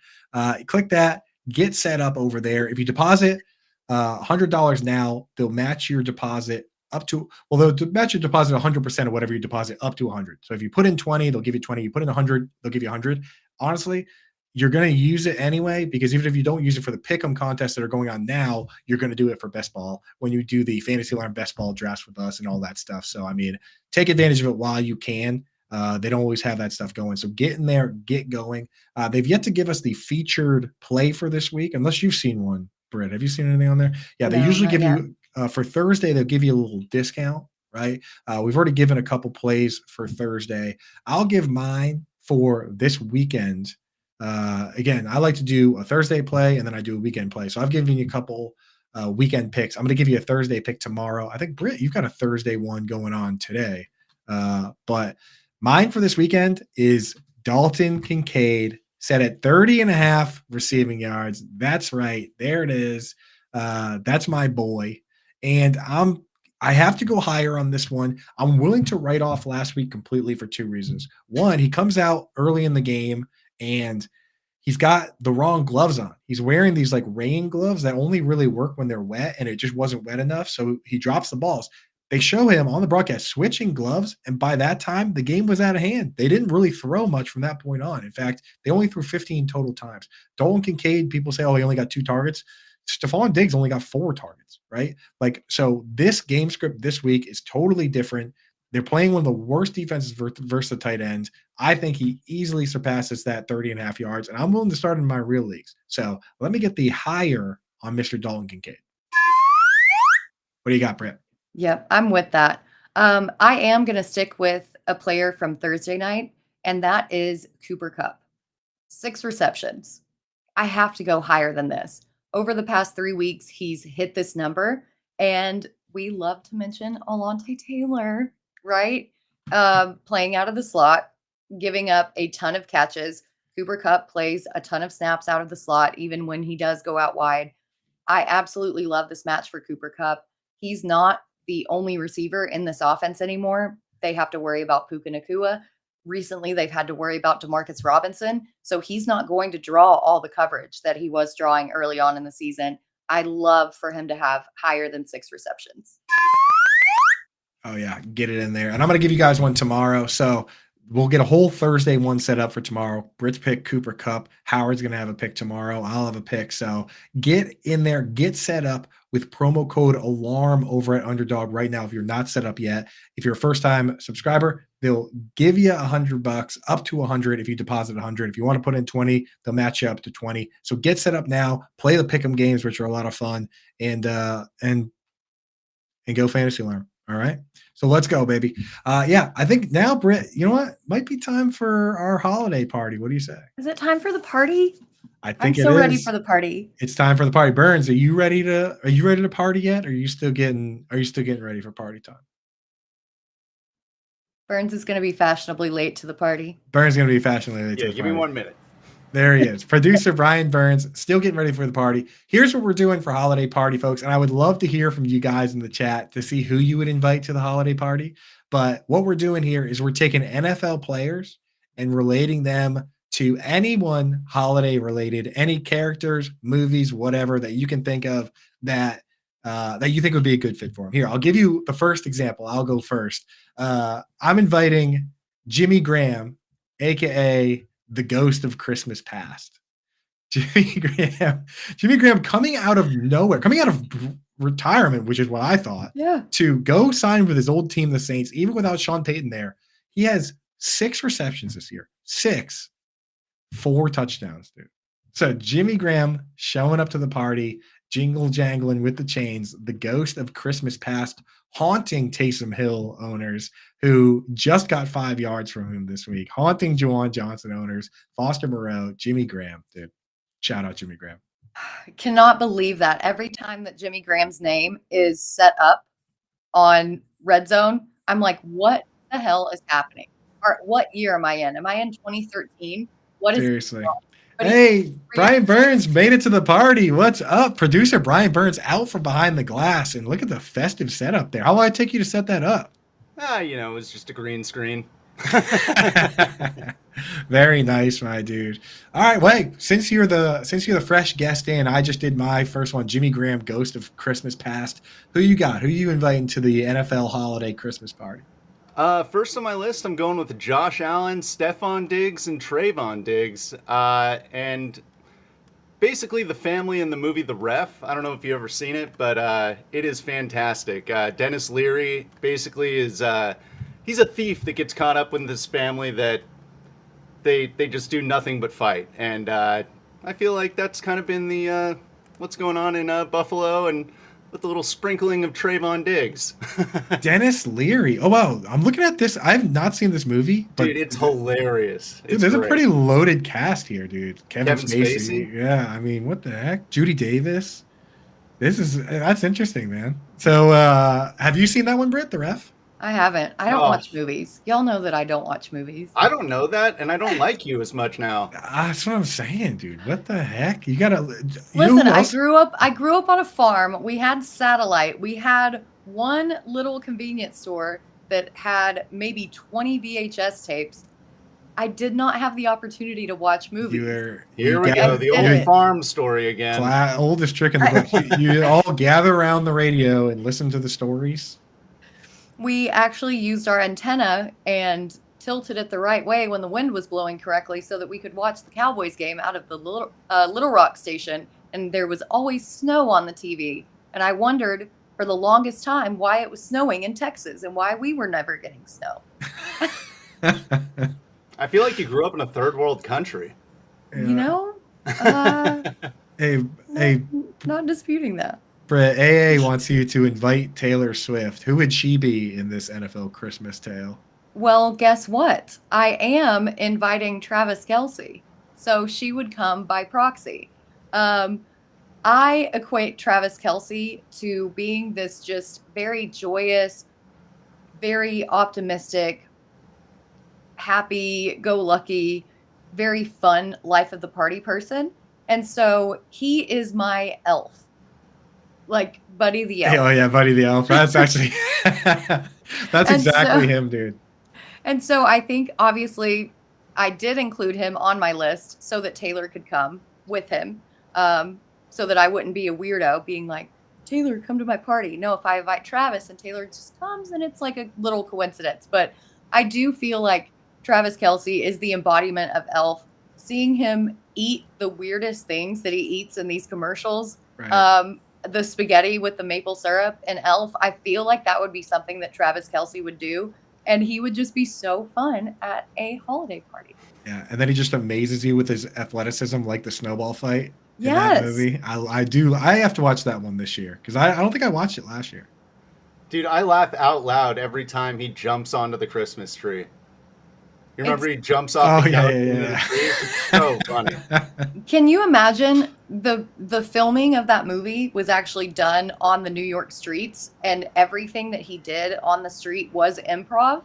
Click that, get set up over there. If you deposit $100 now, they'll match your deposit up to, well, they'll match your deposit 100% of whatever you deposit up to 100. So if you put in 20, they'll give you 20. You put in 100, they'll give you 100. Honestly, you're going to use it anyway, because even if you don't use it for the pick'em contests that are going on now, you're going to do it for best ball when you do the Fantasy Alarm best ball drafts with us and all that stuff. So, I mean, take advantage of it while you can. They don't always have that stuff going. So get in there, get going. They've yet to give us the featured play for this week, unless you've seen one, Britt. Have you seen anything on there? Yeah, they usually give you for Thursday, they'll give you a little discount, right? We've already given a couple plays for Thursday. I'll give mine for this weekend. Again, I like to do a Thursday play and then I do a weekend play. So I've given you a couple weekend picks. I'm going to give you a Thursday pick tomorrow. I think, Britt, you've got a Thursday one going on today. But mine for this weekend is Dalton Kincaid, set at 30.5 receiving yards. That's right. There it is. That's my boy. And I have to go higher on this one. I'm willing to write off last week completely for 2 reasons. One, he comes out early in the game and he's got the wrong gloves on. He's wearing these like rain gloves that only really work when they're wet, and it just wasn't wet enough. So he drops the balls. They show him on the broadcast switching gloves, and by that time, the game was out of hand. They didn't really throw much from that point on. In fact, they only threw 15 total times. Dalton Kincaid, people say, oh, he only got 2 targets. Stephon Diggs only got 4 targets, right? Like, so this game script this week is totally different. They're playing one of the worst defenses versus the tight ends. I think he easily surpasses that 30.5 yards, and I'm willing to start in my real leagues. So let me get the higher on Mr. Dalton Kincaid. What do you got, Brett? Yep, I'm with that. I am going to stick with a player from Thursday night, and that is Cooper Kupp. 6 receptions. I have to go higher than this. Over the past 3 weeks, he's hit this number, and we love to mention Alontae Taylor, right? Playing out of the slot, giving up a ton of catches. Cooper Kupp plays a ton of snaps out of the slot, even when he does go out wide. I absolutely love this match for Cooper Kupp. He's not the only receiver in this offense anymore. They have to worry about Puka Nacua. Recently, they've had to worry about Demarcus Robinson. So he's not going to draw all the coverage that he was drawing early on in the season. I love for him to have higher than 6 receptions. Oh, yeah. Get it in there. And I'm going to give you guys one tomorrow. So we'll get a whole Thursday one set up for tomorrow. Britt's pick Cooper Kupp. Howard's going to have a pick tomorrow. I'll have a pick. So get in there. Get set up with promo code ALARM over at Underdog right now if you're not set up yet. If you're a first-time subscriber, they'll give you $100, up to 100 if you deposit 100. If you want to put in 20, they'll match you up to 20. So get set up now. Play the pick'em games, which are a lot of fun, and go fantasy learn. All right. So let's go, baby. Yeah, I think now, Britt, you know what? Might be time for our holiday party. What do you say? Is it time for the party? I think I'm so ready for the party. It's time for the party. Burns, are you ready to party yet? Or are you still getting ready for party time? Burns is going to be fashionably late to the party. Burns is going to be fashionably late to the party. Give me 1 minute. There he is. Producer Brian Burns, still getting ready for the party. Here's what we're doing for holiday party, folks. And I would love to hear from you guys in the chat to see who you would invite to the holiday party. But what we're doing here is we're taking NFL players and relating them to anyone holiday related, any characters, movies, whatever that you can think of that you think would be a good fit for them. Here, I'll give you the first example. I'll go first. I'm inviting Jimmy Graham, aka the ghost of Christmas past. Jimmy Graham coming out of nowhere, coming out of retirement, which is what I thought, to go sign with his old team, the Saints, even without Sean Payton there. He has 6 receptions this year. 6. 4 touchdowns, dude. So Jimmy Graham showing up to the party, jingle jangling with the chains, the ghost of Christmas past, haunting Taysom Hill owners who just got 5 yards from him this week, haunting Juwan Johnson owners, Foster Moreau, Jimmy Graham, dude. Shout out Jimmy Graham. I cannot believe that every time that Jimmy Graham's name is set up on Red Zone, I'm like, what the hell is happening? Or what year am I in? Am I in 2013? What is seriously? Hey, Brian Burns made it to the party. What's up? Producer Brian Burns out from behind the glass, and look at the festive setup there. How long did it take you to set that up? It was just a green screen. Very nice, my dude. All right, wait. Since you're the fresh guest in, I just did my first one. Jimmy Graham, Ghost of Christmas Past. Who you got? Who you inviting to the NFL holiday Christmas party? First on my list, I'm going with Josh Allen, Stephon Diggs, and Trayvon Diggs. And basically the family in the movie The Ref. I don't know if you've ever seen it, but it is fantastic. Dennis Leary basically is he's a thief that gets caught up with this family that they just do nothing but fight. And I feel like that's kind of been the what's going on in Buffalo, and with a little sprinkling of Trayvon Diggs. Dennis Leary. Oh, wow. I'm looking at this. I have not seen this movie. But dude, it's hilarious. Dude, there's great. A pretty loaded cast here, dude. Kevin Spacey. Yeah, I mean, what the heck? Judy Davis. That's interesting, man. So have you seen that one, Britt, The Ref? I haven't. I don't watch movies. Y'all know that I don't watch movies. I don't know that, and I don't like you as much now. That's what I'm saying, dude. What the heck? You gotta listen. I grew up on a farm. We had satellite. We had one little convenience store that had maybe 20 VHS tapes. I did not have the opportunity to watch movies. Here we go. The old farm story again. Oldest trick in the book. You all gather around the radio and listen to the stories. We actually used our antenna and tilted it the right way when the wind was blowing correctly so that we could watch the Cowboys game out of the Little Rock station. And there was always snow on the TV. And I wondered for the longest time why it was snowing in Texas and why we were never getting snow. I feel like you grew up in a third world country. Yeah. You know? Hey, not disputing that. AA wants you to invite Taylor Swift. Who would she be in this NFL Christmas tale? Well, guess what? I am inviting Travis Kelce, so she would come by proxy. I equate Travis Kelce to being this just very joyous, very optimistic, happy-go-lucky, very fun life of the party person. And so he is my elf, like Buddy the Elf. Oh yeah, Buddy the Elf. That's actually that's exactly him, dude. And so I think obviously I did include him on my list so that Taylor could come with him, so that I wouldn't be a weirdo being like, Taylor, come to my party. No, if I invite Travis and Taylor just comes, and it's like a little coincidence. But I do feel like Travis Kelce is the embodiment of elf. Seeing him eat the weirdest things that he eats in these commercials, Right. The spaghetti with the maple syrup and elf, I feel like that would be something that Travis Kelce would do. And he would just be so fun at a holiday party. Yeah, and then he just amazes you with his athleticism, like the snowball fight in Yes. that movie. I do. I have to watch that one this year because I don't think I watched it last year. Dude, I laugh out loud every time he jumps onto the Christmas tree. You remember he jumps off the couch into the tree? It's so funny. Can you imagine the filming of that movie was actually done on the New York streets, and everything that he did on the street was improv?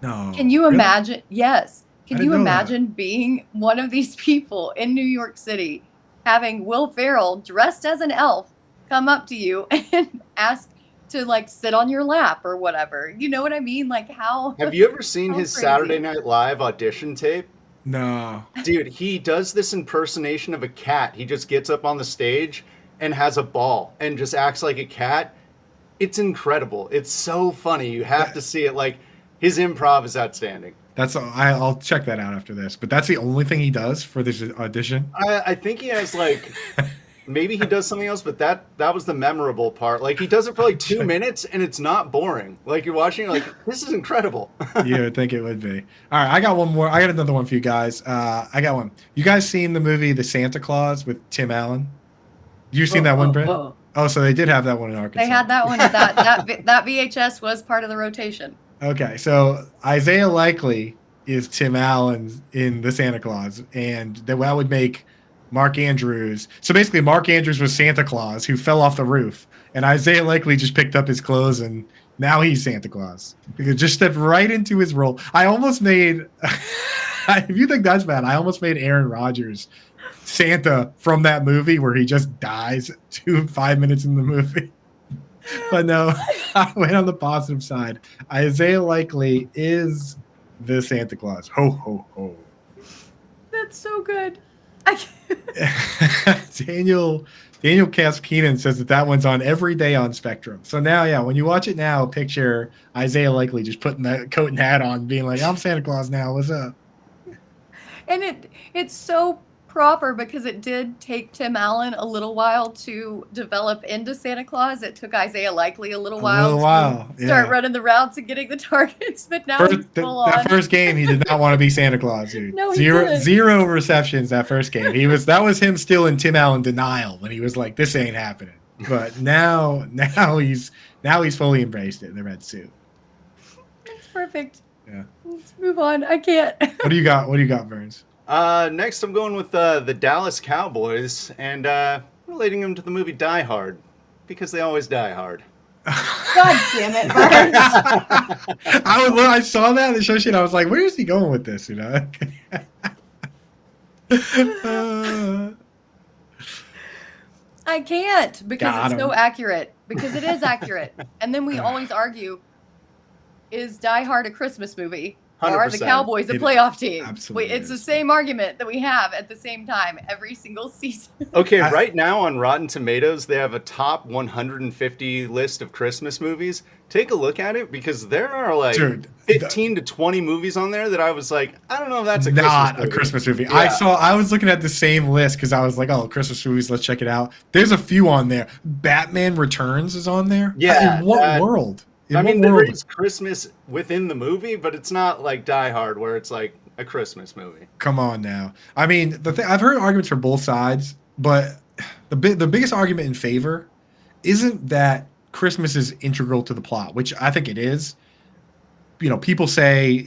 No. Can you really? imagine? Yes. Can I you didn't know that. imagine being one of these people in New York City, having Will Ferrell dressed as an elf come up to you and ask to like sit on your lap or whatever? You know what I mean? Like how? Have you ever seen How his crazy. Saturday Night Live audition tape? No. Dude, he does this impersonation of a cat. He just gets up on the stage and has a ball and just acts like a cat. It's incredible. It's so funny. You have to see it. Like, his improv is outstanding. I'll check that out after this. But that's the only thing he does for this audition. I think he has like maybe he does something else, but that was the memorable part. Like, he does it for like 2 minutes and it's not boring. Like, you're watching, like, this is incredible. You would think it would be. All right, I got one more. I got another one for you guys. I got one. You guys seen the movie The Santa Claus with Tim Allen? You seen that one, Brent? Oh, so they did have that one in Arkansas. They had that one. That VHS was part of the rotation. Okay, so Isaiah Likely is Tim Allen in The Santa Claus, and that would make Mark Andrews. So basically, Mark Andrews was Santa Claus who fell off the roof, and Isaiah Likely just picked up his clothes, and now he's Santa Claus. He just stepped right into his role. I almost made, if you think that's bad, I almost made Aaron Rodgers Santa from that movie where he just dies 5 minutes in the movie. But no, I went on the positive side. Isaiah Likely is the Santa Claus. Ho, ho, ho. That's so good. Daniel Kaskinen says that one's on every day on Spectrum. So now, yeah, when you watch it now, picture Isaiah Likely just putting that coat and hat on, being like, I'm Santa Claus now. What's up? And it's so proper because it did take Tim Allen a little while to develop into Santa Claus. It took Isaiah Likely a little while to start running the routes and getting the targets. But now he's full on. That first game, he did not want to be Santa Claus, dude. No, he didn't. Zero receptions that first game. That was him still in Tim Allen denial when he was like, this ain't happening. But now he's fully embraced it in the red suit. That's perfect. Yeah. Let's move on. I can't. What do you got, Burns? Next, I'm going with the Dallas Cowboys and relating them to the movie Die Hard because they always die hard. God damn it, Burns. I saw that in the show sheet. I was like, where is he going with this? You know? I can't because it's so accurate. Because it is accurate. And then we always argue, is Die Hard a Christmas movie? 100%. Or are the Cowboys a playoff team? Absolutely It's the is. same argument that we have at the same time every single season. Okay, right now on Rotten Tomatoes, they have a top 150 list of Christmas movies. Take a look at it because there are like 15 to 20 movies on there that I was like, I don't know if that's a Christmas movie. Yeah. I was looking at the same list because I was like, oh, Christmas movies, let's check it out. There's a few on there. Batman Returns is on there. Yeah. In what world? There is Christmas within the movie, but it's not like Die Hard where it's like a Christmas movie. Come on now. I mean, I've heard arguments for both sides, but the biggest argument in favor isn't that Christmas is integral to the plot, which I think it is. People say,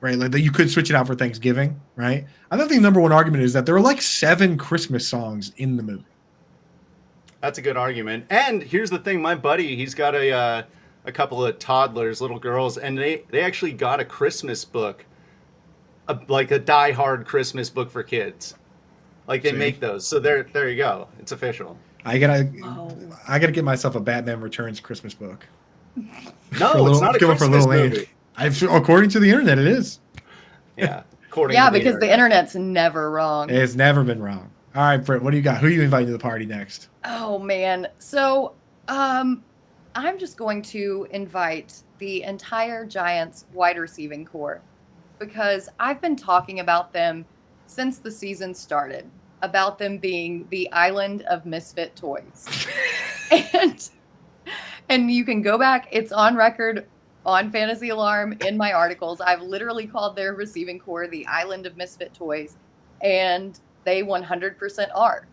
right, like that you could switch it out for Thanksgiving, right? I think the number one argument is that there are like 7 Christmas songs in the movie. That's a good argument. And here's the thing, my buddy, he's got a couple of toddlers, little girls, and they actually got a Christmas book, like a die-hard Christmas book for kids. Like they make those. So there you go. It's official. I gotta get myself a Batman Returns Christmas book. No, it's not a Christmas movie. According to the internet, it is. Yeah. Because the internet's never wrong. It's never been wrong. All right, Britt, what do you got? Who are you inviting to the party next? Oh man. So I'm just going to invite the entire Giants wide receiving core because I've been talking about them since the season started, about them being the island of misfit toys. and you can go back, it's on record on Fantasy Alarm in my articles. I've literally called their receiving core the island of misfit toys, and they 100% are.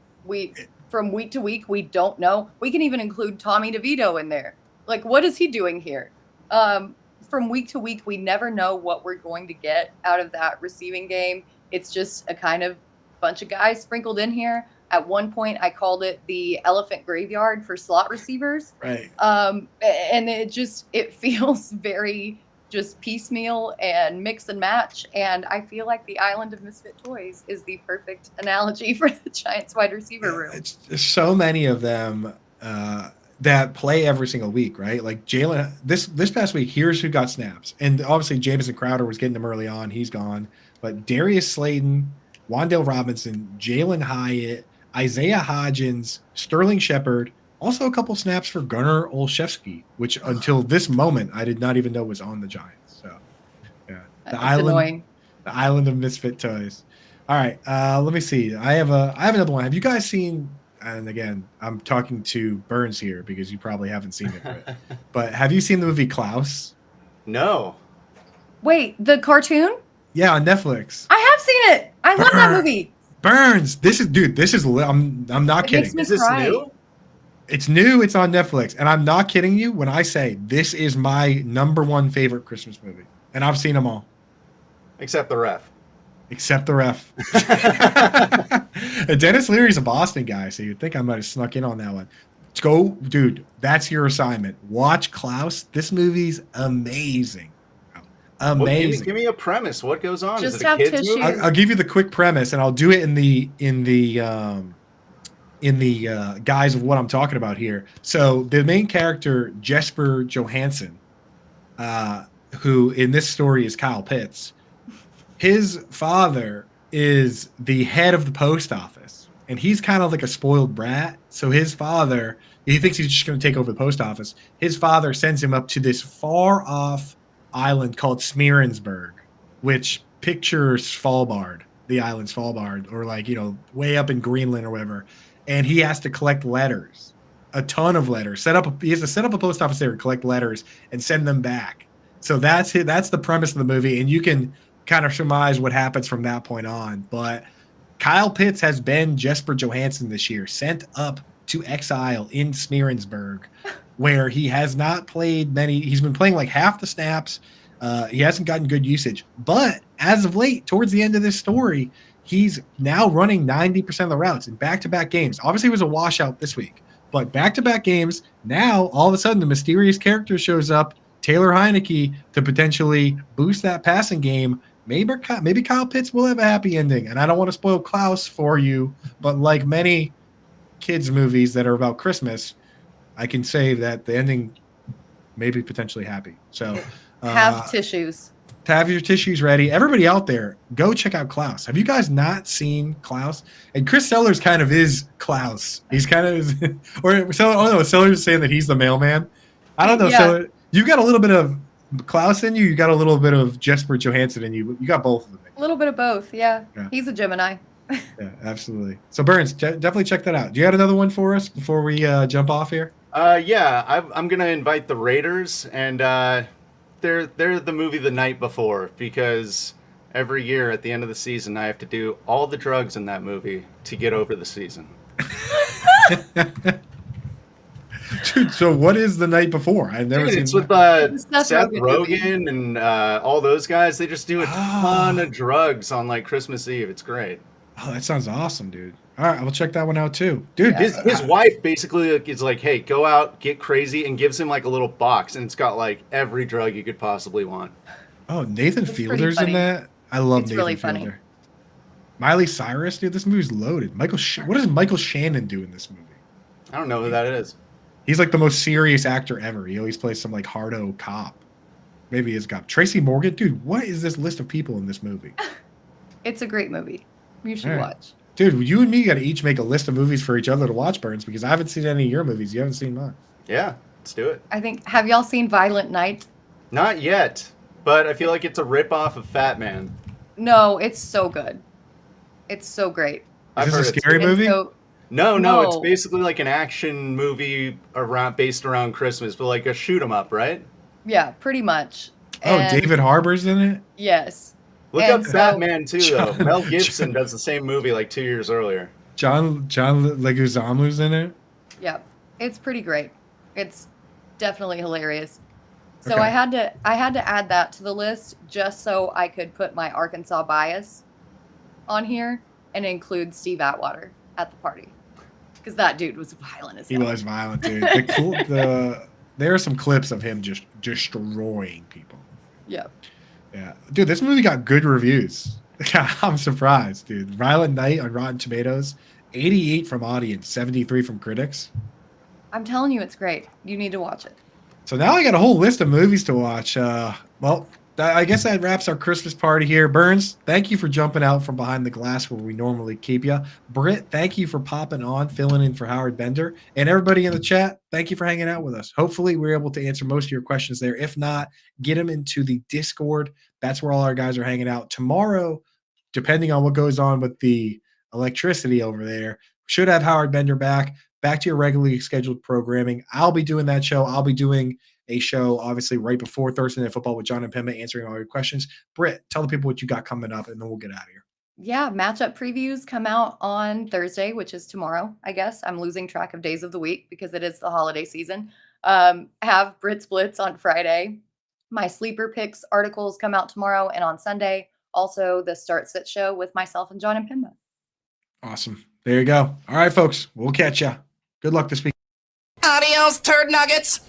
From week to week, we don't know. We can even include Tommy DeVito in there. Like, what is he doing here? From week to week, we never know what we're going to get out of that receiving game. It's just a kind of bunch of guys sprinkled in here. At one point, I called it the elephant graveyard for slot receivers. Right. And it feels very just piecemeal and mix and match. And I feel like the island of misfit toys is the perfect analogy for the Giants wide receiver room. It's so many of them that play every single week, right? Like Jalen, this past week, here's who got snaps. And obviously Jamison Crowder was getting them early on. He's gone. But Darius Slayton, Wan'Dale Robinson, Jalen Hyatt, Isaiah Hodgins, Sterling Shepard, also a couple snaps for Gunnar Olszewski, which until this moment I did not even know was on the Giants. So, yeah, the island of misfit toys. All right, let me see. I have another one. Have you guys seen? And again, I'm talking to Burns here because you probably haven't seen it, but have you seen the movie Klaus? No. Wait, the cartoon? Yeah, on Netflix. I have seen it. I love that movie. Burns. This is I'm not kidding. Is this new? It's new. It's on Netflix. And I'm not kidding you when I say this is my number one favorite Christmas movie. And I've seen them all. Except the ref. And Dennis Leary's a Boston guy, so you'd think I might have snuck in on that one. Let's go, dude. That's your assignment. Watch Klaus. This movie's amazing. Amazing. Well, give me a premise. What goes on? Just is it a kids movie? I'll give you the quick premise, and I'll do it in the guise of what I'm talking about here. So the main character, Jesper Johansson, who in this story is Kyle Pitts, his father is the head of the post office, and he's kind of like a spoiled brat. So his father, he thinks he's just going to take over the post office. His father sends him up to this far off island called Smeerensburg, which pictures Svalbard, the island Svalbard, or like, way up in Greenland or whatever. And he has to collect letters, a ton of letters. He has to set up a post office there, collect letters, and send them back. So that's it. That's the premise of the movie, and you can kind of surmise what happens from that point on. But Kyle Pitts has been Jesper Johansson this year, sent up to exile in Smeerensburg, where he has not played many. He's been playing like half the snaps. He hasn't gotten good usage. But as of late, towards the end of this story, he's now running 90% of the routes in back-to-back games. Obviously, it was a washout this week, but back-to-back games, now all of a sudden the mysterious character shows up, Taylor Heineke, to potentially boost that passing game. Maybe Kyle Pitts will have a happy ending. And I don't want to spoil Klaus for you, but like many kids' movies that are about Christmas, I can say that the ending may be potentially happy. So have tissues. Have your tissues ready. Everybody out there, go check out Klaus. Have you guys not seen Klaus? And Chris Sellers kind of is Klaus. He's kind of Sellers is saying that he's the mailman. I don't know. Yeah. So you've got a little bit of Klaus in you. You got a little bit of Jesper Johansson in you. You got both of them. A little bit of both. Yeah. He's a Gemini. Yeah, absolutely. So Burns, definitely check that out. Do you have another one for us before we jump off here? Yeah, I'm gonna invite the Raiders, and they're the movie the night before, because every year at the end of the season I have to do all the drugs in that movie to get over the season. Dude, so what is the night before? I've never Dude, seen it's that. with Seth Seth Rogen movie. Rogen and all those guys. They just do a ton Oh. of drugs on like Christmas Eve. It's great. Oh, that sounds awesome, dude. All right, I will check that one out too. Dude, Yeah. His wife basically is like, hey, go out, get crazy, and gives him like a little box, and it's got like every drug you could possibly want. oh, Nathan It's pretty Fielder's in funny. that. I love It's Nathan really funny. Fielder. Miley Cyrus, dude, this movie's loaded. What does Michael Shannon do in this movie? I don't know who that is. He's like the most serious actor ever. He always plays some like hardo cop. Maybe he's got Tracy Morgan. Dude, what is this list of people in this movie? It's a great movie. You should All right. watch. Dude, you and me got to each make a list of movies for each other to watch, Burns, because I haven't seen any of your movies. You haven't seen mine. Yeah, let's do it. I think. Have y'all seen Violent Night? Not yet, but I feel like it's a ripoff of Fat Man. No, it's so good. It's so great. I've Is heard this a it's scary good. And movie? so- No, it's No. basically like an action movie based around Christmas, but like a shoot 'em up, right? yeah, pretty much. Oh, And- David Harbour's in it? Yes. Look And up so- Fat Man too, though. John- Mel Gibson does the same movie like 2 years earlier. John Leguizamo's in it? Yeah, it's pretty great. It's definitely hilarious. So Okay. I had to add that to the list just so I could put my Arkansas bias on here and include Steve Atwater at the party because that dude was violent as He hell. was violent, dude. There are some clips of him just destroying people. Yeah, Yeah. Dude, this movie got good reviews. I'm surprised, dude. Violent Night on Rotten Tomatoes, 88 from audience, 73 from critics. I'm telling you, it's great. You need to watch it. So now I got a whole list of movies to watch. I guess that wraps our Christmas party here. Burns, thank you for jumping out from behind the glass where we normally keep you. Britt, thank you for popping on, filling in for Howard Bender. And everybody in the chat, thank you for hanging out with us. Hopefully, we're able to answer most of your questions there. If not, get them into the Discord. That's where all our guys are hanging out. Tomorrow, depending on what goes on with the electricity over there, should have Howard Bender back to your regularly scheduled programming. I'll be doing that show. I'll be doing a show, obviously, right before Thursday Night Football with John and Pemba answering all your questions. Britt, tell the people what you got coming up, and then we'll get out of here. Yeah, matchup previews come out on Thursday, which is tomorrow, I guess. I'm losing track of days of the week because it is the holiday season. Have Brit's Blitz on Friday. My sleeper picks articles come out tomorrow and on Sunday. Also, the Start Sit show with myself and John and Pimba. Awesome. There you go. All right, folks. We'll catch ya. Good luck this week. Adios, turd nuggets.